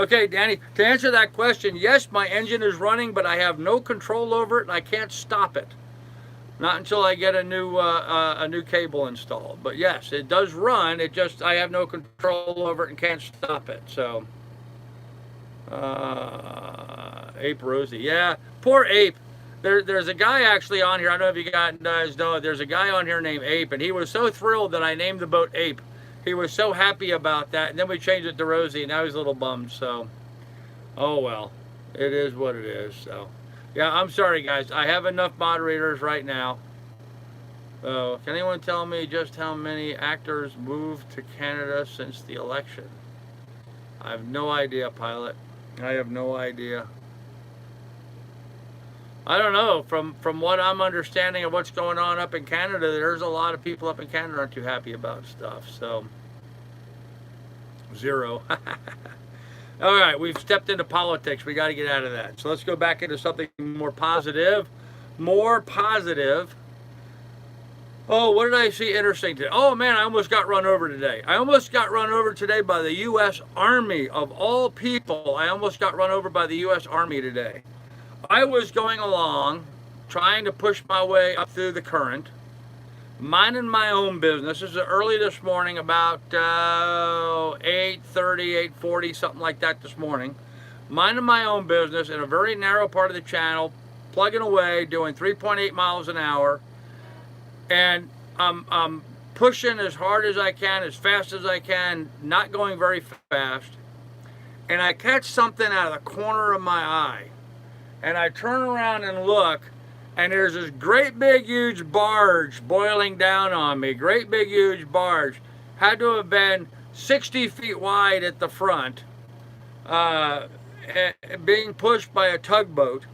Okay, Danny, to answer that question, yes, my engine is running, but I have no control over it and I can't stop it. Not until I get a new cable installed. But yes, it does run. It just, I have no control over it and can't stop it. So, Ape Rosie. Yeah, poor Ape. There's a guy actually on here. I don't know if you guys know. There's a guy on here named Ape, and he was so thrilled that I named the boat Ape. He was so happy about that, and then we changed it to Rosie, and now he's a little bummed. So, oh well, it is what it is. So. Yeah, I'm sorry, guys. I have enough moderators right now. So, can anyone tell me just how many actors moved to Canada since the election? I have no idea, Pilot. I have no idea. I don't know. From what I'm understanding of what's going on up in Canada, there's a lot of people up in Canada aren't too happy about stuff. So, 0. All right, we've stepped into politics. We got to get out of that. So let's go back into something more positive. More positive. Oh, what did I see interesting today? Oh, man, I almost got run over today. I almost got run over today by the U.S. Army. Of all people, I almost got run over by the U.S. Army today. I was going along, trying to push my way up through the current, minding my own business. This is early this morning, about 8:30, 8:40, something like that this morning. Minding my own business in a very narrow part of the channel, plugging away, doing 3.8 miles an hour. And I'm pushing as hard as I can, as fast as I can, not going very fast. And I catch something out of the corner of my eye. And I turn around and look, and there's this great big huge barge boiling down on me. Great big huge barge. Had to have been 60 feet wide at the front, being pushed by a tugboat.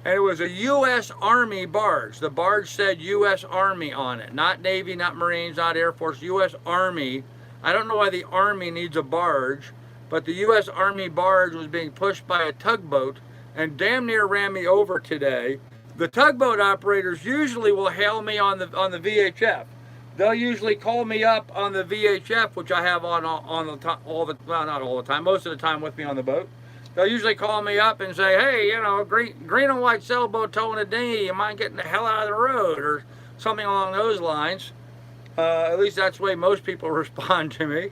And it was a U.S. Army barge. The barge said U.S. Army on it. Not Navy, not Marines, not Air Force, U.S. Army. I don't know why the Army needs a barge, but the U.S. Army barge was being pushed by a tugboat and damn near ran me over today. The tugboat operators usually will hail me on the VHF. They'll usually call me up on the VHF, which I have on the time, well, not all the time, most of the time with me on the boat. They'll usually call me up and say, hey, green and white sailboat towing a dinghy, you mind getting the hell out of the road, or something along those lines. At least that's the way most people respond to me.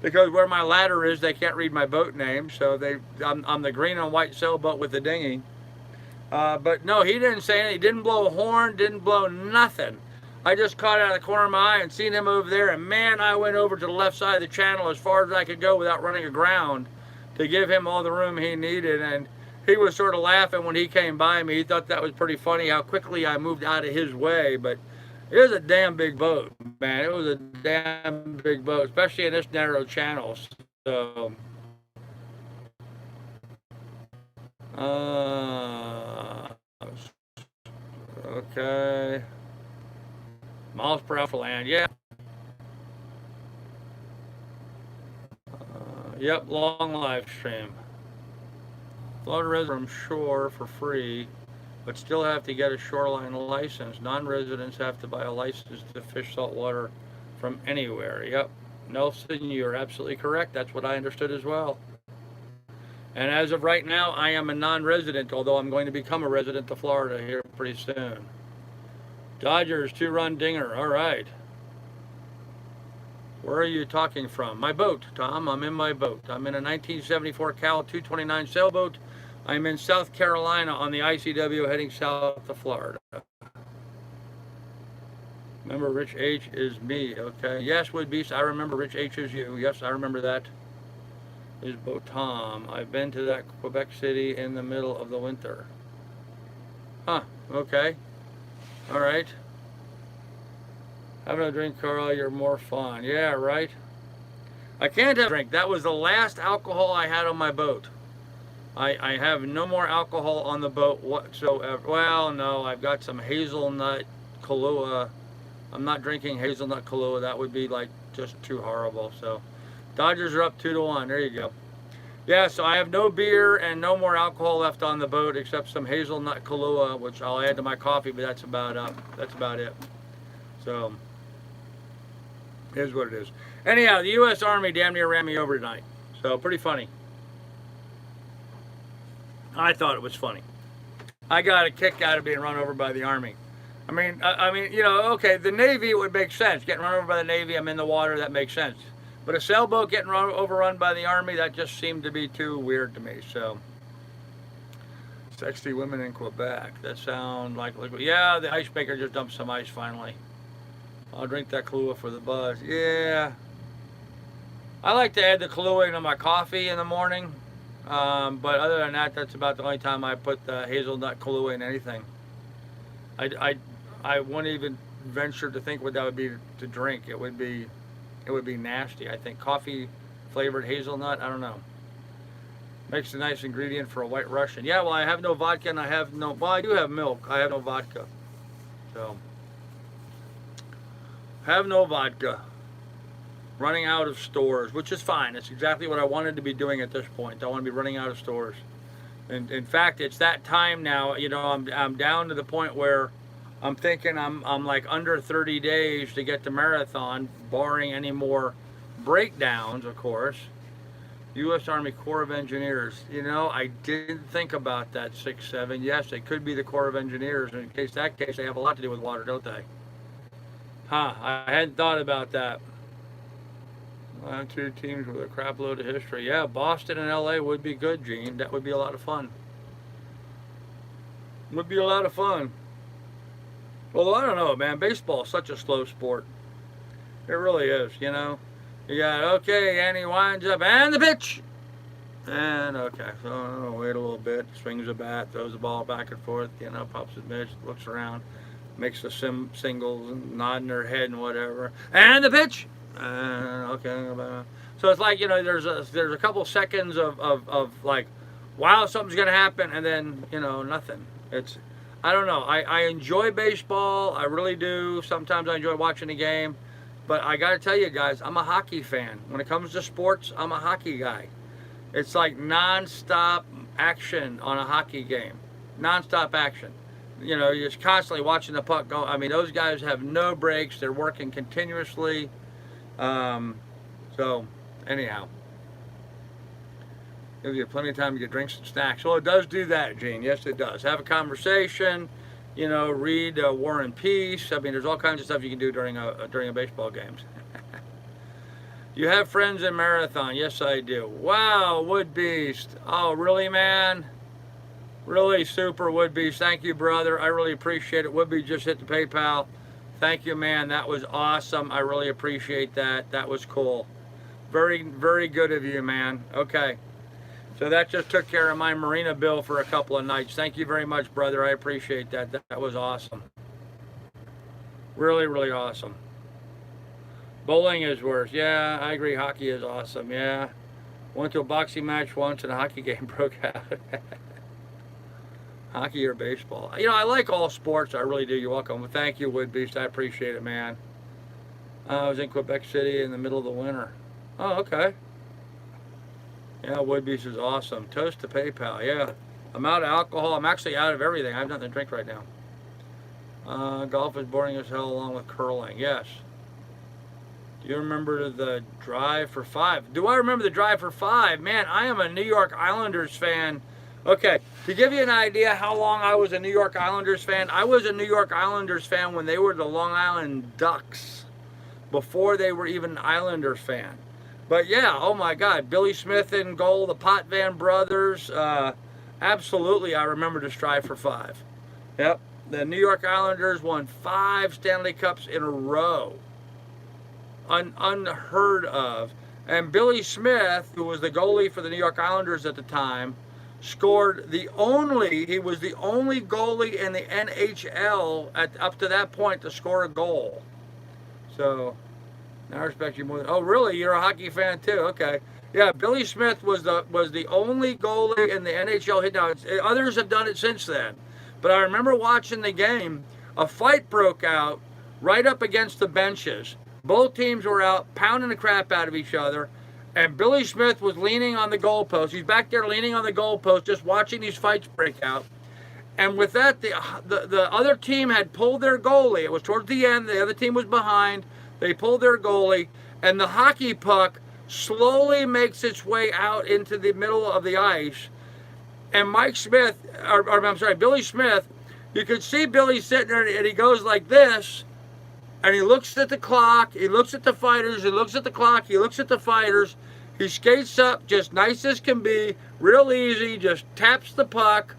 Because where my ladder is, they can't read my boat name, so I'm the green and white sailboat with the dinghy. But no, he didn't say anything. He didn't blow a horn, didn't blow nothing. I just caught out of the corner of my eye and seen him over there, and man, I went over to the left side of the channel as far as I could go without running aground to give him all the room he needed. And he was sort of laughing when he came by me. He thought that was pretty funny how quickly I moved out of his way. But it was a damn big boat, man. It was a damn big boat, especially in this narrow channel. So, okay. Miles per hour for land, yeah. Yep, long live stream. Florida residents from shore for free, but still have to get a shoreline license. Non-residents have to buy a license to fish saltwater from anywhere. Yep, Nelson, you're absolutely correct. That's what I understood as well. And as of right now, I am a non-resident, although I'm going to become a resident of Florida here pretty soon. Dodgers 2-run dinger. All right. Where are you talking from? My boat, Tom. I'm in my boat. I'm in a 1974 Cal 229 sailboat. I'm in South Carolina on the ICW heading south to Florida. Remember, Rich H is me. Okay. Yes, Wood Beast. I remember Rich H is you. Yes, I remember that. Is boat Tom. I've been to that Quebec City in the middle of the winter. Huh. Okay. All right. Having a drink, Carl, you're more fun. Yeah, right? I can't have a drink. That was the last alcohol I had on my boat. I have no more alcohol on the boat whatsoever. Well, no, I've got some hazelnut Kahlua. I'm not drinking hazelnut Kahlua. That would be like just too horrible. So Dodgers are up 2-1. There you go. Yeah, so I have no beer and no more alcohol left on the boat except some hazelnut Kahlua, which I'll add to my coffee, but that's about it. So, here's what it is. Anyhow, the U.S. Army damn near ran me over tonight. So, pretty funny. I thought it was funny. I got a kick out of being run over by the Army. I mean, you know, okay, the Navy would make sense. Getting run over by the Navy, I'm in the water, that makes sense. But a sailboat getting overrun by the Army, that just seemed to be too weird to me. So, sexy women in Quebec. That sound like liquid. Yeah, the ice maker just dumped some ice finally. I'll drink that Kahlua for the buzz. Yeah. I like to add the Kahlua into my coffee in the morning. But other than that, that's about the only time I put the hazelnut Kahlua in anything. I wouldn't even venture to think what that would be to drink. It would be nasty. I think coffee flavored hazelnut, I don't know. Makes a nice ingredient for a White Russian. Yeah, well, I have no vodka and well, I do have milk. I have no vodka. So, have no vodka. Running out of stores, which is fine. It's exactly what I wanted to be doing at this point. I want to be running out of stores. And in fact, it's that time now. You know, I'm down to the point where I'm thinking I'm like under 30 days to get to marathon, barring any more breakdowns, of course. U.S. Army Corps of Engineers. You know, I didn't think about that 6-7. Yes, it could be the Corps of Engineers. In that case, they have a lot to do with water, don't they? Huh, I hadn't thought about that. 2 teams with a crap load of history. Yeah, Boston and LA would be good, Gene. That would be a lot of fun. Would be a lot of fun. Although, I don't know, man. Baseball is such a slow sport. It really is, you know. You got, okay, and he winds up, and the pitch! And, okay, so wait a little bit. Swings the bat, throws the ball back and forth, you know, pops his mitch, looks around, makes the singles, and nodding their head and whatever. And the pitch! Okay. So it's like, you know, there's a couple seconds of like, wow, something's going to happen, and then, you know, nothing. It's, I don't know. I enjoy baseball. I really do. Sometimes I enjoy watching the game. But I got to tell you guys, I'm a hockey fan. When it comes to sports, I'm a hockey guy. It's like non-stop action on a hockey game. Non-stop action. You know, you're just constantly watching the puck go. I mean, those guys have no breaks. They're working continuously. So, anyhow. Gives you plenty of time to get drinks and snacks. Well, it does do that, Gene. Yes, it does. Have a conversation. You know, read War and Peace. I mean, there's all kinds of stuff you can do during a baseball game. You have friends in marathon? Yes, I do. Wow, Wood Beast. Oh, really, man? Really super, Woodbeast. Thank you, brother. I really appreciate it. Woodbeast just hit the PayPal. Thank you, man. That was awesome. I really appreciate that. That was cool. Very, very good of you, man. Okay. So that just took care of my marina bill for a couple of nights. Thank you very much, brother. I appreciate that. That was awesome. Really, really awesome. Bowling is worse. Yeah, I agree. Hockey is awesome. Yeah. Went to a boxing match once and a hockey game broke out. Hockey or baseball. You know, I like all sports. I really do. You're welcome. Well, thank you, Woodbeast. I appreciate it, man. I was in Quebec City in the middle of the winter. Oh, okay. Yeah, Woodbeast is awesome. Toast to PayPal. Yeah. I'm out of alcohol. I'm actually out of everything. I have nothing to drink right now. Golf is boring as hell along with curling. Yes. Do you remember the drive for five? Do I remember the drive for five? Man, I am a New York Islanders fan. Okay, to give you an idea how long I was a New York Islanders fan, I was a New York Islanders fan when they were the Long Island Ducks, before they were even an Islanders fan. But yeah, oh my God, Billy Smith in goal, the Potvin brothers, absolutely I remember the strive for five. Yep, the New York Islanders won 5 Stanley Cups in a row. Unheard of. And Billy Smith, who was the goalie for the New York Islanders at the time, scored he was the only goalie in the NHL up to that point to score a goal. So, now I respect you more than, oh really, you're a hockey fan too, okay. Yeah, Billy Smith was the only goalie in the NHL hit. Now, others have done it since then. But I remember watching the game, a fight broke out right up against the benches. Both teams were out pounding the crap out of each other. And Billy Smith was leaning on the goalpost. He's back there leaning on the goalpost, just watching these fights break out. And with that, the other team had pulled their goalie. It was towards the end. The other team was behind. They pulled their goalie. And the hockey puck slowly makes its way out into the middle of the ice. And Billy Smith, you could see Billy sitting there, and he goes like this. And he looks at the clock, he looks at the fighters, he looks at the clock, he looks at the fighters. He skates up just nice as can be, real easy, just taps the puck,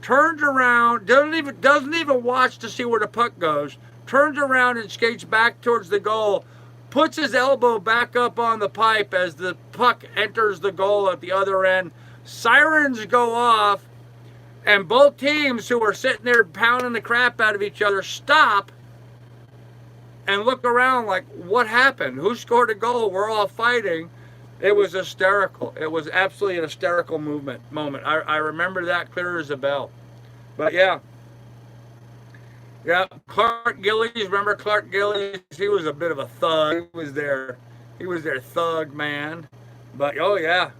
turns around, doesn't even watch to see where the puck goes, turns around and skates back towards the goal, puts his elbow back up on the pipe as the puck enters the goal at the other end. Sirens go off, and both teams who are sitting there pounding the crap out of each other stop and look around like, what happened? Who scored a goal? We're all fighting. It was hysterical. It was absolutely an hysterical moment. I remember that clear as a bell. But yeah. Yeah, Clark Gillies, remember Clark Gillies? He was a bit of a thug. He was their thug man. But oh yeah.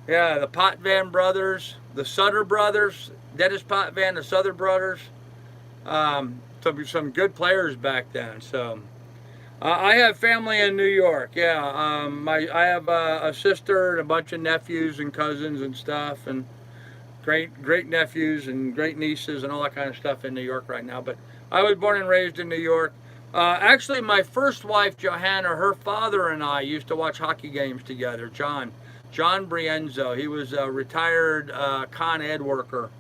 Yeah, the Potvin brothers, the Sutter brothers, Dennis Potvin, the Sutter brothers. Some good players back then. So I have family in New York. Yeah, I have a sister and a bunch of nephews and cousins and stuff, and great nephews and great nieces and all that kind of stuff in New York right now. But I was born and raised in New York. Actually, my first wife, Johanna, her father and I used to watch hockey games together. John Brienzo. He was a retired Con Ed worker.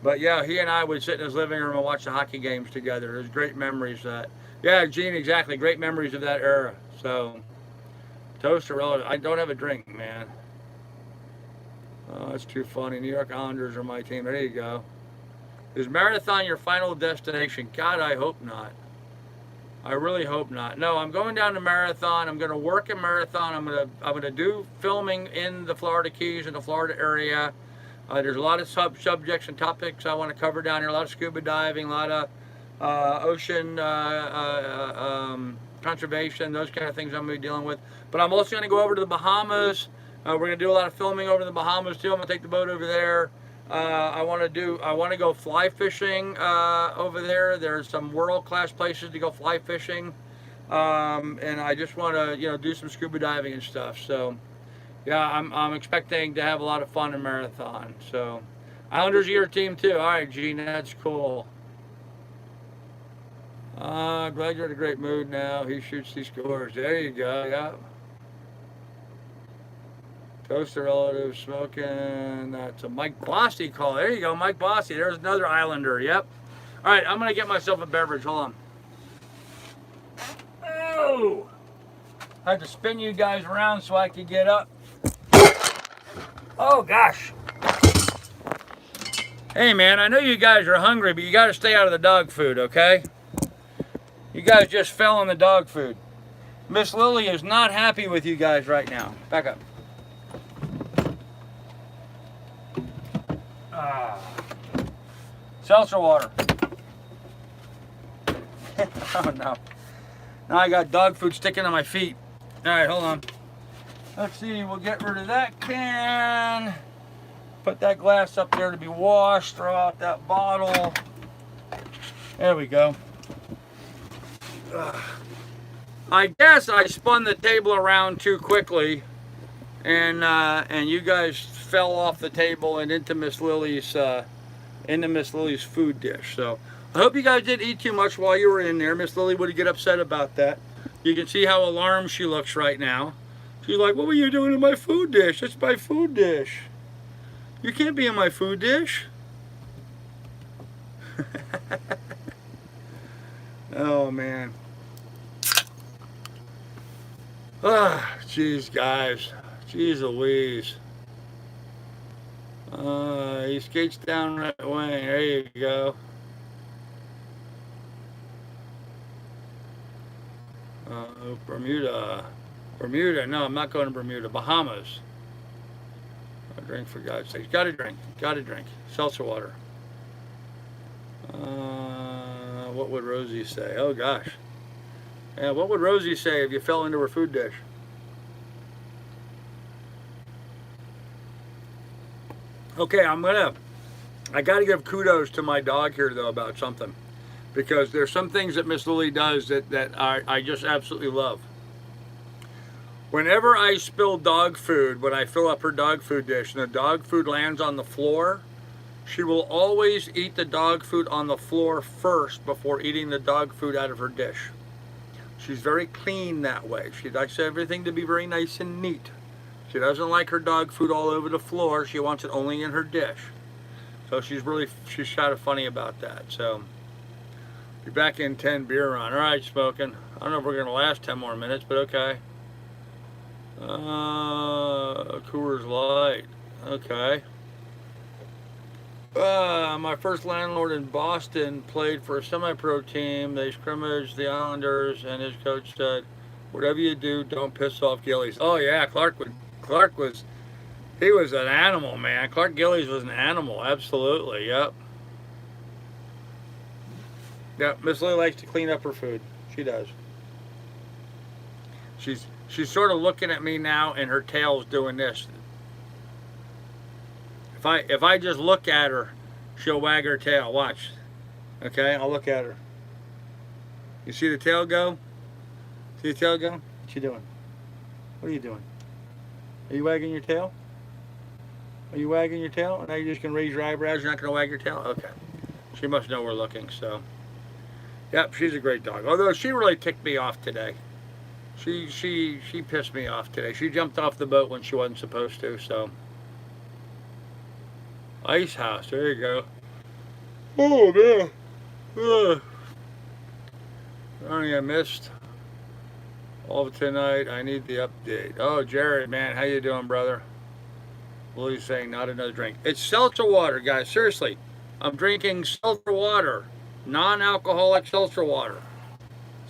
But yeah, he and I would sit in his living room and watch the hockey games together. There's great memories of that. Yeah, Gene, exactly. Great memories of that era. So, toast to relative. I don't have a drink, man. Oh, that's too funny. New York Islanders are my team. There you go. Is Marathon your final destination? God, I hope not. I really hope not. No, I'm going down to Marathon. I'm going to work at Marathon. I'm going to do filming in the Florida Keys, in the Florida area. There's a lot of subjects and topics I want to cover down here. A lot of scuba diving, a lot of ocean conservation, those kind of things I'm going to be dealing with. But I'm also going to go over to the Bahamas. We're going to do a lot of filming over in the Bahamas too. I'm going to take the boat over there. I want to go fly fishing over there. There's some world-class places to go fly fishing, and I just want to do some scuba diving and stuff. So. Yeah, I'm expecting to have a lot of fun in Marathon. So, Islanders are your team too. All right, Gene, that's cool. Glad you're in a great mood now. He shoots, he scores. There you go. Yeah. Toaster relative smoking. That's a Mike Bossy call. There you go, Mike Bossy. There's another Islander. Yep. All right, I'm gonna get myself a beverage. Hold on. Oh! I had to spin you guys around so I could get up. Oh gosh. Hey man, I know you guys are hungry, but you got to stay out of the dog food, okay? You guys just fell on the dog food. Miss Lily is not happy with you guys right now. Back up. Seltzer water. Oh no. Now I got dog food sticking to my feet. All right, hold on. Let's see, we'll get rid of that can. Put that glass up there to be washed. Throw out that bottle. There we go. I guess I spun the table around too quickly, and you guys fell off the table and into Miss Lily's food dish. So I hope you guys didn't eat too much while you were in there. Miss Lily would get upset about that. You can see how alarmed she looks right now. She's like, "What were you doing in my food dish? It's my food dish. You can't be in my food dish." Oh man. Ah, jeez, guys. Jeez Louise. He skates down right wing. There you go. Bermuda. Bermuda. No, I'm not going to Bermuda. Bahamas. A drink, for God's sake. Got a drink. Got a drink. Seltzer water. What would Rosie say? Oh, gosh. Yeah, what would Rosie say if you fell into her food dish? Okay, I got to give kudos to my dog here, though, about something. Because there's some things that Miss Lily does that I just absolutely love. Whenever I spill dog food, when I fill up her dog food dish and the dog food lands on the floor, she will always eat the dog food on the floor first before eating the dog food out of her dish. She's very clean that way. She likes everything to be very nice and neat. She doesn't like her dog food all over the floor. She wants it only in her dish. So she's kind of funny about that. So be back in 10 beer run. All right, smoking. I don't know if we're going to last 10 more minutes, but okay. Coors Light. Okay. My first landlord in Boston played for a semi-pro team. They scrimmaged the Islanders, and his coach said, "Whatever you do, don't piss off Gillies." Oh yeah, he was an animal, man. Clark Gillies was an animal, absolutely. Yep. Yep. Miss Lily likes to clean up her food. She does. She's sort of looking at me now, and her tail's doing this. If I just look at her, she'll wag her tail. Watch. Okay, I'll look at her. You see the tail go? See the tail go? What you doing? What are you doing? Are you wagging your tail? Are you wagging your tail? And now you're just going to raise your eyebrows? You're not going to wag your tail? Okay. She must know we're looking, so. Yep, she's a great dog. Although she really ticked me off today. She pissed me off today. She jumped off the boat when she wasn't supposed to, so. Ice house, there you go. Oh man. Sorry I missed all of tonight. I need the update. Oh, Jared, man, how you doing, brother? Lily's saying not another drink. It's seltzer water, guys. Seriously, I'm drinking seltzer water, non-alcoholic seltzer water.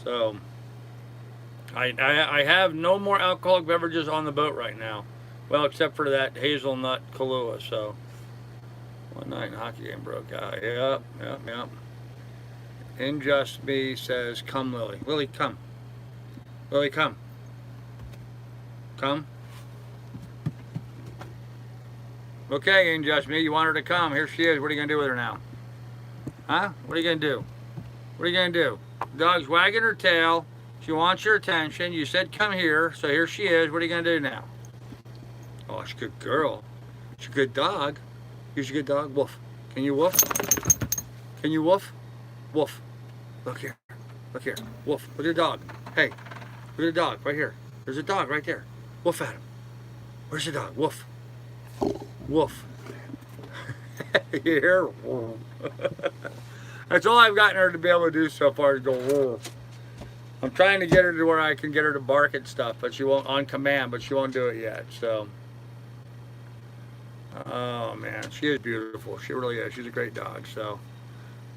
So I have no more alcoholic beverages on the boat right now. Well, except for that hazelnut Kahlua. So. One night hockey game broke out. Yep. Injust Me says, "Come, Lily. Lily, come. Lily, come. Come." Okay, Injust Me, you want her to come. Here she is. What are you going to do with her now? Huh? What are you going to do? What are you going to do? Dog's wagging her tail. She wants your attention. You said come here, so here she is. What are you going to do now? Oh, she's a good girl. She's a good dog. Here's a good dog. Woof. Can you woof? Can you woof? Woof. Look here. Look here. Woof. Look at the dog. Hey. Look at the dog right here. There's a dog right there. Woof at him. Where's the dog? Woof. Woof. You hear? That's all I've gotten her to be able to do so far is go woof. I'm trying to get her to where I can get her to bark at stuff, but she won't, on command, but she won't do it yet, so. Oh man, she is beautiful. She really is. She's a great dog, so.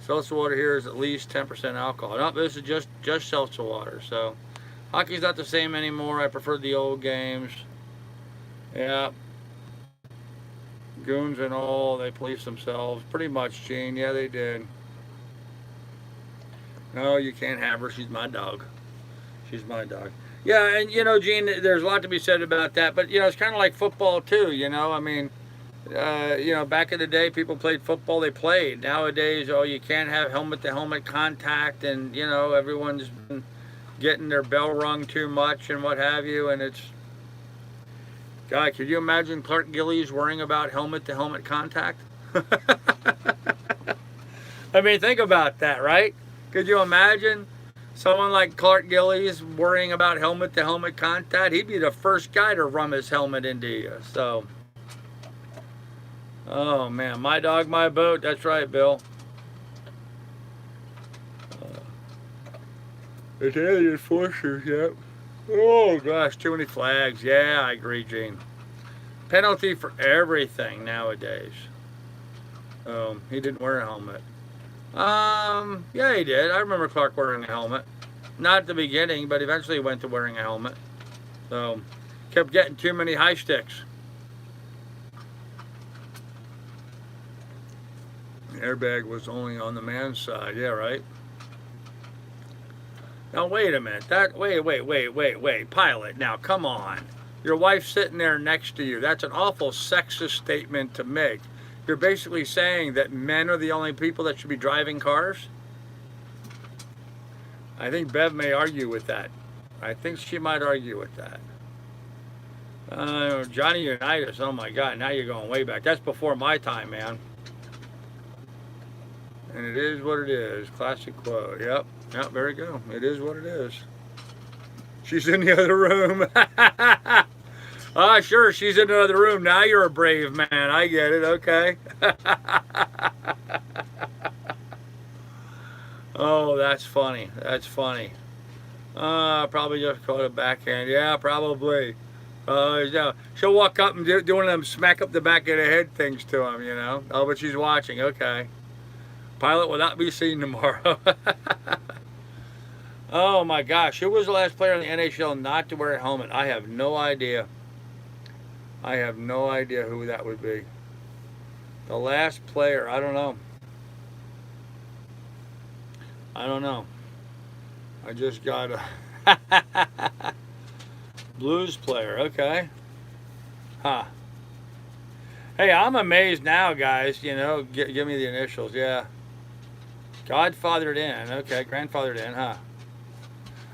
Seltzer water here is at least 10% alcohol. No, this is just seltzer water, so. Hockey's not the same anymore. I prefer the old games. Yeah. Goons and all, they police themselves. Pretty much, Gene. Yeah, they did. No, you can't have her. She's my dog. She's my dog. Yeah, and you know, Gene, there's a lot to be said about that. But, you know, it's kind of like football, too, you know. I mean, you know, back in the day, people played football, they played. Nowadays, oh, you can't have helmet-to-helmet contact, and, you know, everyone's been getting their bell rung too much and what have you, and it's... God, could you imagine Clark Gillies worrying about helmet-to-helmet contact? I mean, think about that, right? Could you imagine someone like Clark Gillies worrying about helmet-to-helmet contact? He'd be the first guy to rum his helmet into you, so... Oh, man, my dog, my boat. That's right, Bill. Italian forces, yep. Oh, gosh, too many flags. Yeah, I agree, Gene. Penalty for everything nowadays. He didn't wear a helmet. Yeah, he did. I remember Clark wearing a helmet. Not at the beginning, but eventually he went to wearing a helmet. So, kept getting too many high sticks. The airbag was only on the man's side. Yeah, right? Now, wait a minute. Wait. Pilot, now, come on. Your wife's sitting there next to you. That's an awful sexist statement to make. You're basically saying that men are the only people that should be driving cars? I think Bev may argue with that. I think she might argue with that. Johnny Unitas, oh my God, now you're going way back. That's before my time, man. And it is what it is. Classic quote. Yep, there you go. It is what it is. She's in the other room. Ah, sure, she's in the other room. Now you're a brave man. I get it. Okay. Oh, that's funny. That's funny. Probably just caught a backhand. Yeah, probably. Yeah. She'll walk up and do one of them smack up the back of the head things to him, you know. Oh, but she's watching. Okay. Pilot will not be seen tomorrow. Oh my gosh, who was the last player in the NHL not to wear a helmet? I have no idea. I have no idea who that would be. The last player, I don't know. I don't know. I just got a Blues player, okay. Huh. Hey, I'm amazed now, guys, you know, give me the initials, yeah. Godfathered in, okay, grandfathered in, huh.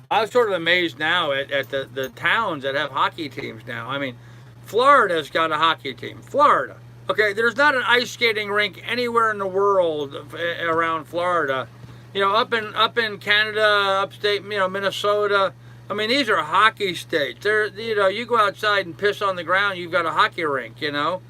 I was sort of amazed now at the towns that have hockey teams now. I mean, Florida's got a hockey team. Florida. Okay, there's not an ice skating rink anywhere in the world around Florida. You know, up in Canada, upstate, you know, Minnesota. I mean, these are hockey states. They're, you know, you go outside and piss on the ground, you've got a hockey rink, you know,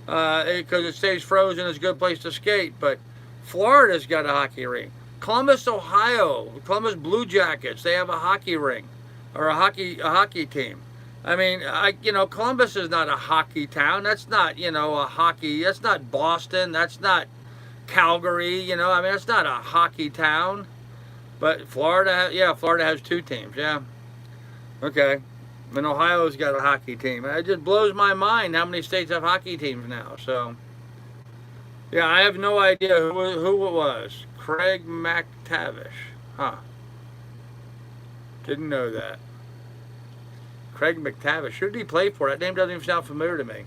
because it stays frozen. It's a good place to skate. But Florida's got a hockey rink. Columbus, Ohio, Columbus Blue Jackets, they have a hockey rink or a hockey team. I mean, you know, Columbus is not a hockey town. That's not, you know, a hockey. That's not Boston. That's not Calgary. You know, I mean, it's not a hockey town. But Florida, yeah, Florida has two teams. Yeah. Okay. And Ohio's got a hockey team. It just blows my mind how many states have hockey teams now. So, yeah, I have no idea who it was. Craig McTavish. Huh. Didn't know that. Craig McTavish. Who did he play for? That name doesn't even sound familiar to me.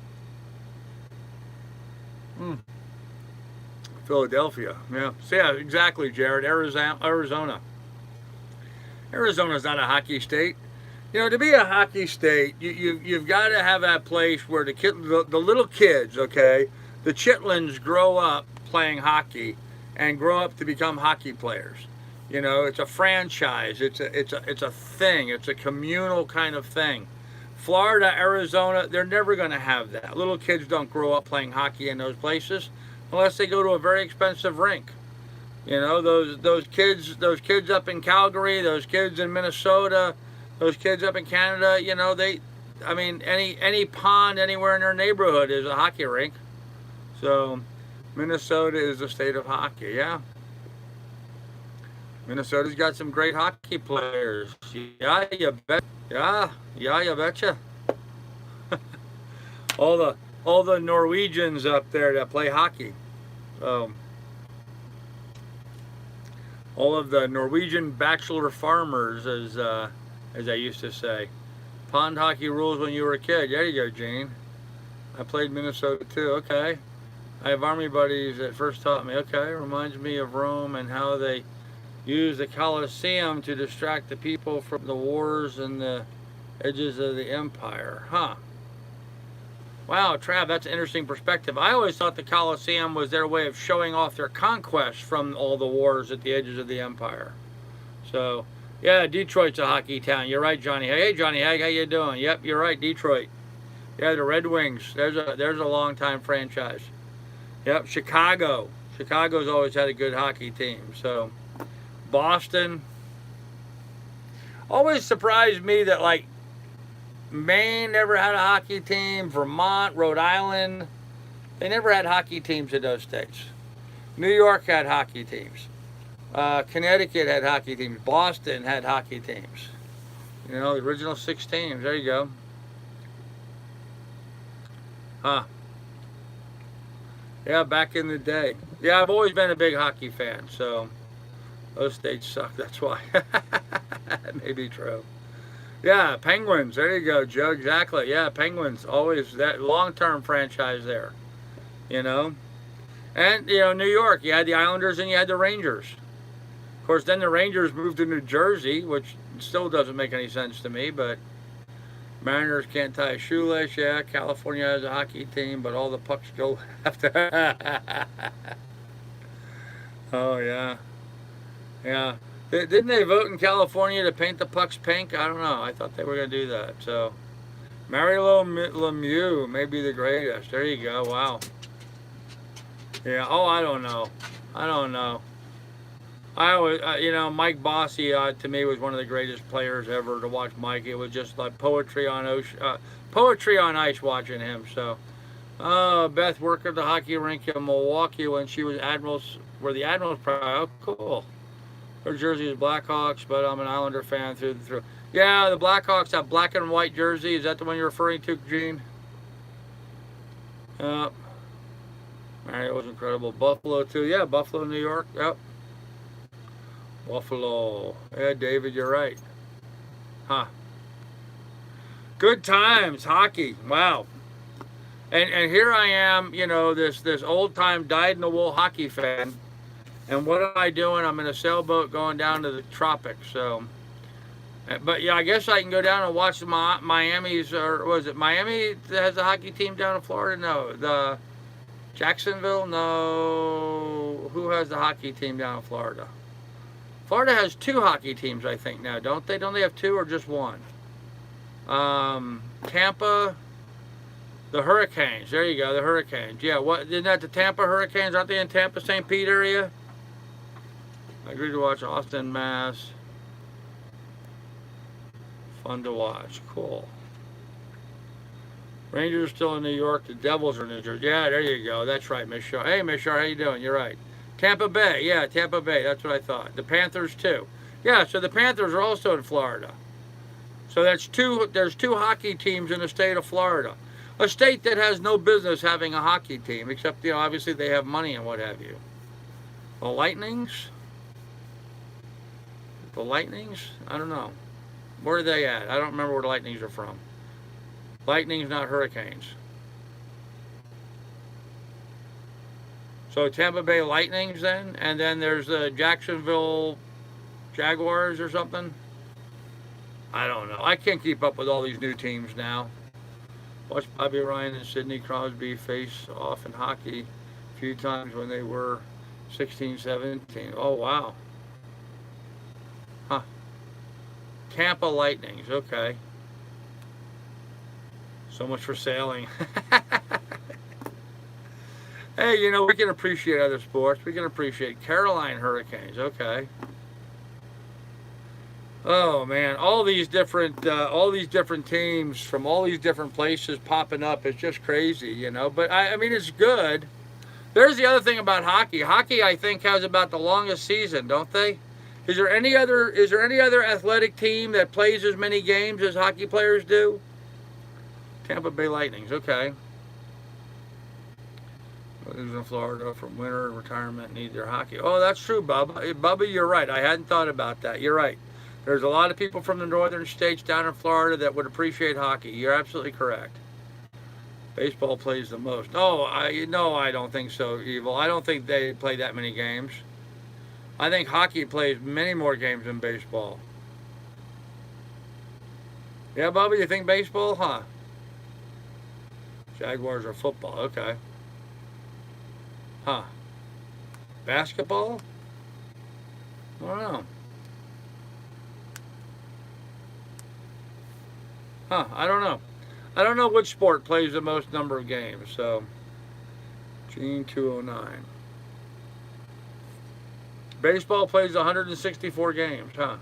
Philadelphia. Yeah. So yeah, exactly, Jared. Arizona. Arizona's not a hockey state. You know, to be a hockey state, you've got to have that place where the little kids, okay, the chitlins grow up playing hockey and grow up to become hockey players. You know, it's a franchise. It's a thing. It's a communal kind of thing. Florida, Arizona, they're never going to have that. Little kids don't grow up playing hockey in those places unless they go to a very expensive rink. You know, those kids up in Calgary, those kids in Minnesota, those kids up in Canada, you know, I mean, any pond anywhere in their neighborhood is a hockey rink. So Minnesota is the state of hockey, yeah. Minnesota's got some great hockey players. Yeah, you bet. Yeah, you betcha. all the Norwegians up there that play hockey. All of the Norwegian bachelor farmers, as I used to say. Pond hockey rules when you were a kid. There you go, Gene. I played Minnesota too. Okay. I have army buddies that first taught me. Okay, reminds me of Rome and how they used the Colosseum to distract the people from the wars and the edges of the empire. Huh. Wow, Trav, that's an interesting perspective. I always thought the Colosseum was their way of showing off their conquests from all the wars at the edges of the empire. So, yeah, Detroit's a hockey town. You're right, Johnny. Hey, Johnny, how you doing? Yep, you're right, Detroit. Yeah, the Red Wings. There's a long-time franchise. Yep, Chicago. Chicago's always had a good hockey team. So, Boston. Always surprised me that, like, Maine never had a hockey team. Vermont, Rhode Island, they never had hockey teams in those states. New York had hockey teams. Connecticut had hockey teams. Boston had hockey teams. You know, the original 6 teams. There you go. Huh. Yeah, back in the day. Yeah, I've always been a big hockey fan, so those states suck. That's why. That may be true. Yeah, Penguins. There you go, Joe. Exactly. Yeah, Penguins. Always that long-term franchise there. You know? And, you know, New York, you had the Islanders and you had the Rangers. Of course, then the Rangers moved to New Jersey, which still doesn't make any sense to me, but Mariners can't tie a shoelace. Yeah, California has a hockey team, but all the pucks go after. Oh, yeah. Yeah. Didn't they vote in California to paint the pucks pink? I don't know. I thought they were going to do that. So, Mario Lemieux may be the greatest. There you go. Wow. Yeah. Oh, I don't know. I don't know. I always, you know, Mike Bossy to me was one of the greatest players ever to watch. Mike, it was just like poetry on ice watching him. So, Beth worked at the hockey rink in Milwaukee when she was the Admirals. Oh, cool. Her jersey is Blackhawks, but I'm an Islander fan through and through. Yeah, the Blackhawks have black and white jersey. Is that the one you're referring to, Gene? Yep. Mario was incredible. Buffalo, too. Yeah, Buffalo, New York. Yep. Buffalo. Yeah, David, you're right. Huh. Good times, hockey. Wow. And here I am, you know, this old-time dyed-in-the-wool hockey fan. And what am I doing? I'm in a sailboat going down to the tropics. So, but yeah, I guess I can go down and watch the Miami's, or was it Miami that has a hockey team down in Florida? No, the Jacksonville. No, who has the hockey team down in Florida? Florida has 2 hockey teams, I think now, don't they? Don't they have 2 or just 1? Tampa. The Hurricanes. There you go, the Hurricanes. Yeah, what? Isn't that the Tampa Hurricanes? Aren't they in Tampa, St. Pete area? I agreed to watch Austin, Mass. Fun to watch. Cool. Rangers still in New York. The Devils are in New Jersey. Yeah, there you go. That's right, Miss Shaw. Hey, Miss Shaw, how you doing? You're right. Tampa Bay. Yeah, Tampa Bay. That's what I thought. The Panthers, too. Yeah, so the Panthers are also in Florida. So there's two hockey teams in the state of Florida. A state that has no business having a hockey team, except, you know, obviously they have money and what have you. The Lightnings? The Lightnings? I don't know. Where are they at? I don't remember where the Lightnings are from. Lightnings, not Hurricanes. So Tampa Bay Lightnings then? And then there's the Jacksonville Jaguars or something? I don't know. I can't keep up with all these new teams now. Watched Bobby Ryan and Sidney Crosby face off in hockey a few times when they were 16, 17. Oh, wow. Huh. Tampa Lightnings, okay. So much for sailing. Hey, you know, we can appreciate other sports. We can appreciate Carolina Hurricanes. Okay. Oh man, all these different teams from all these different places popping up. It's just crazy, you know. But I mean, it's good. There's the other thing about hockey. Hockey, I think, has about the longest season, don't they? Is there any other athletic team that plays as many games as hockey players do? Tampa Bay Lightnings. Okay. Lives in Florida from winter retirement, need their hockey. Oh, that's true, Bubba. Bubba, you're right. I hadn't thought about that. You're right. There's a lot of people from the northern states down in Florida that would appreciate hockey. You're absolutely correct. Baseball plays the most. No, I don't think so, Evil. I don't think they play that many games. I think hockey plays many more games than baseball. Yeah, Bubba, you think baseball? Huh? Jaguars are football. Okay. Huh. Basketball? I don't know. Huh, I don't know. I don't know which sport plays the most number of games, so Gene 209. Baseball plays 164 games, huh?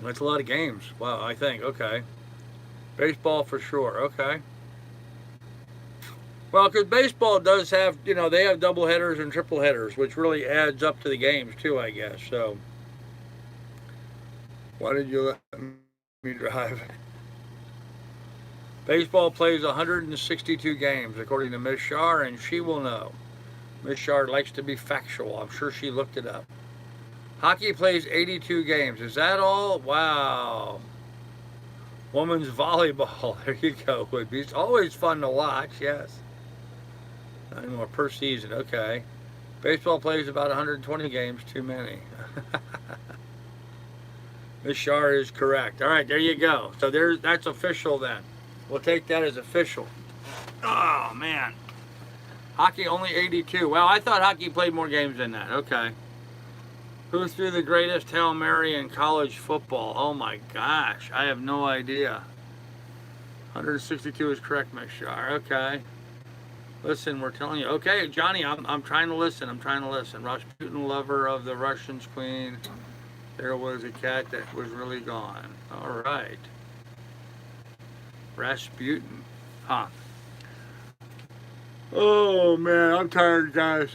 That's a lot of games. Wow, I think. Okay. Baseball for sure. Okay. Well, because baseball does have, you know, they have double headers and triple headers, which really adds up to the games too, I guess. So, why did you let me drive? Baseball plays 162 games, according to Miss Shar, and she will know. Miss Shar likes to be factual. I'm sure she looked it up. Hockey plays 82 games. Is that all? Wow. Women's volleyball. There you go. Would be always fun to watch. Yes. 9 more per season. Okay. Baseball plays about 120 games. Too many. Miss Shar is correct. All right. There you go. So that's official then. We'll take that as official. Oh man. Hockey only 82. Well, I thought hockey played more games than that. Okay. Who threw the greatest Hail Mary in college football? Oh my gosh, I have no idea. 162 is correct, Miss Shar. Okay. Listen, we're telling you. Okay, Johnny, I'm trying to listen. I'm trying to listen. Rasputin, lover of the Russians' queen. There was a cat that was really gone. All right. Rasputin. Huh. Oh man, I'm tired, guys.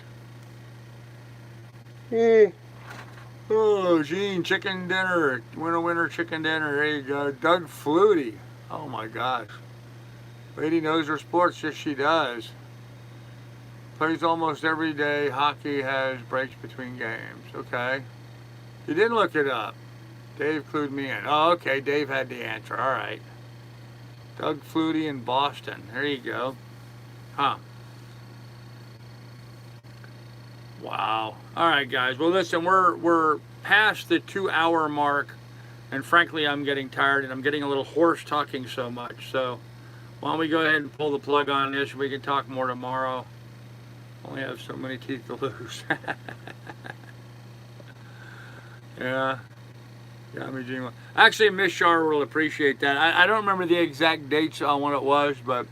Oh, Gene, chicken dinner. Winner, chicken dinner. There you go. Doug Flutie. Oh my gosh. Lady knows her sports. Yes, she does. Plays almost every day. Hockey has breaks between games. Okay. You didn't look it up. Dave clued me in. Oh, okay. Dave had the answer. All right. Doug Flutie in Boston. There you go. Huh. Wow. All right, guys. Well, listen, we're past the 2-hour mark, and frankly, I'm getting tired, and I'm getting a little hoarse talking so much. So why don't we go ahead and pull the plug on this? We can talk more tomorrow. Only have so many teeth to lose. Yeah. Actually, Miss Shar will appreciate that. I don't remember the exact dates on when it was, but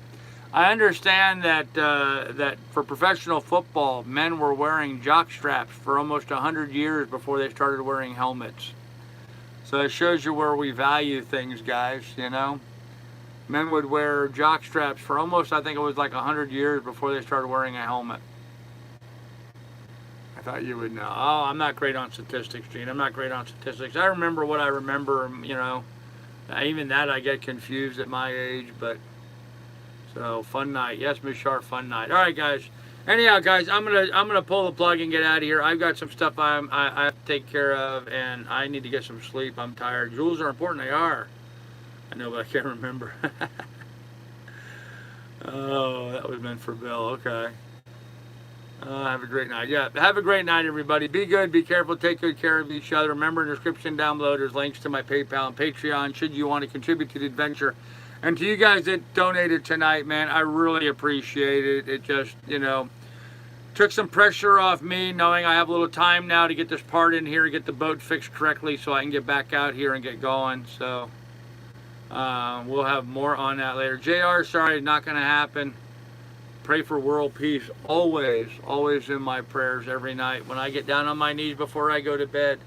I understand that that for professional football, men were wearing jock straps for almost 100 years before they started wearing helmets. So it shows you where we value things, guys, you know. Men would wear jock straps for almost, I think it was like 100 years before they started wearing a helmet. I thought you would know. Oh, I'm not great on statistics, Gene. I'm not great on statistics. I remember what I remember, you know. Even that I get confused at my age, but so fun night. Yes, Miss Shar, fun night. All right, guys. Anyhow, guys, I'm gonna pull the plug and get out of here. I've got some stuff I have to take care of, and I need to get some sleep. I'm tired. Jewels are important. They are. I know, but I can't remember. Oh, that was meant for Bill. Okay. Have a great night. Yeah, have a great night, everybody. Be good, be careful, take good care of each other. Remember, in the description down below, there's links to my PayPal and Patreon should you want to contribute to the adventure. And to you guys that donated tonight, man, I really appreciate it. It just, you know, took some pressure off me, knowing I have a little time now to get this part in here, get the boat fixed correctly so I can get back out here and get going. So we'll have more on that later. JR, sorry, not going to happen. Pray for world peace. Always, always in my prayers every night. When I get down on my knees before I go to bed,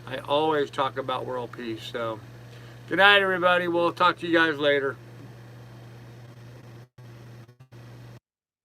I always talk about world peace. So good night, everybody. We'll talk to you guys later.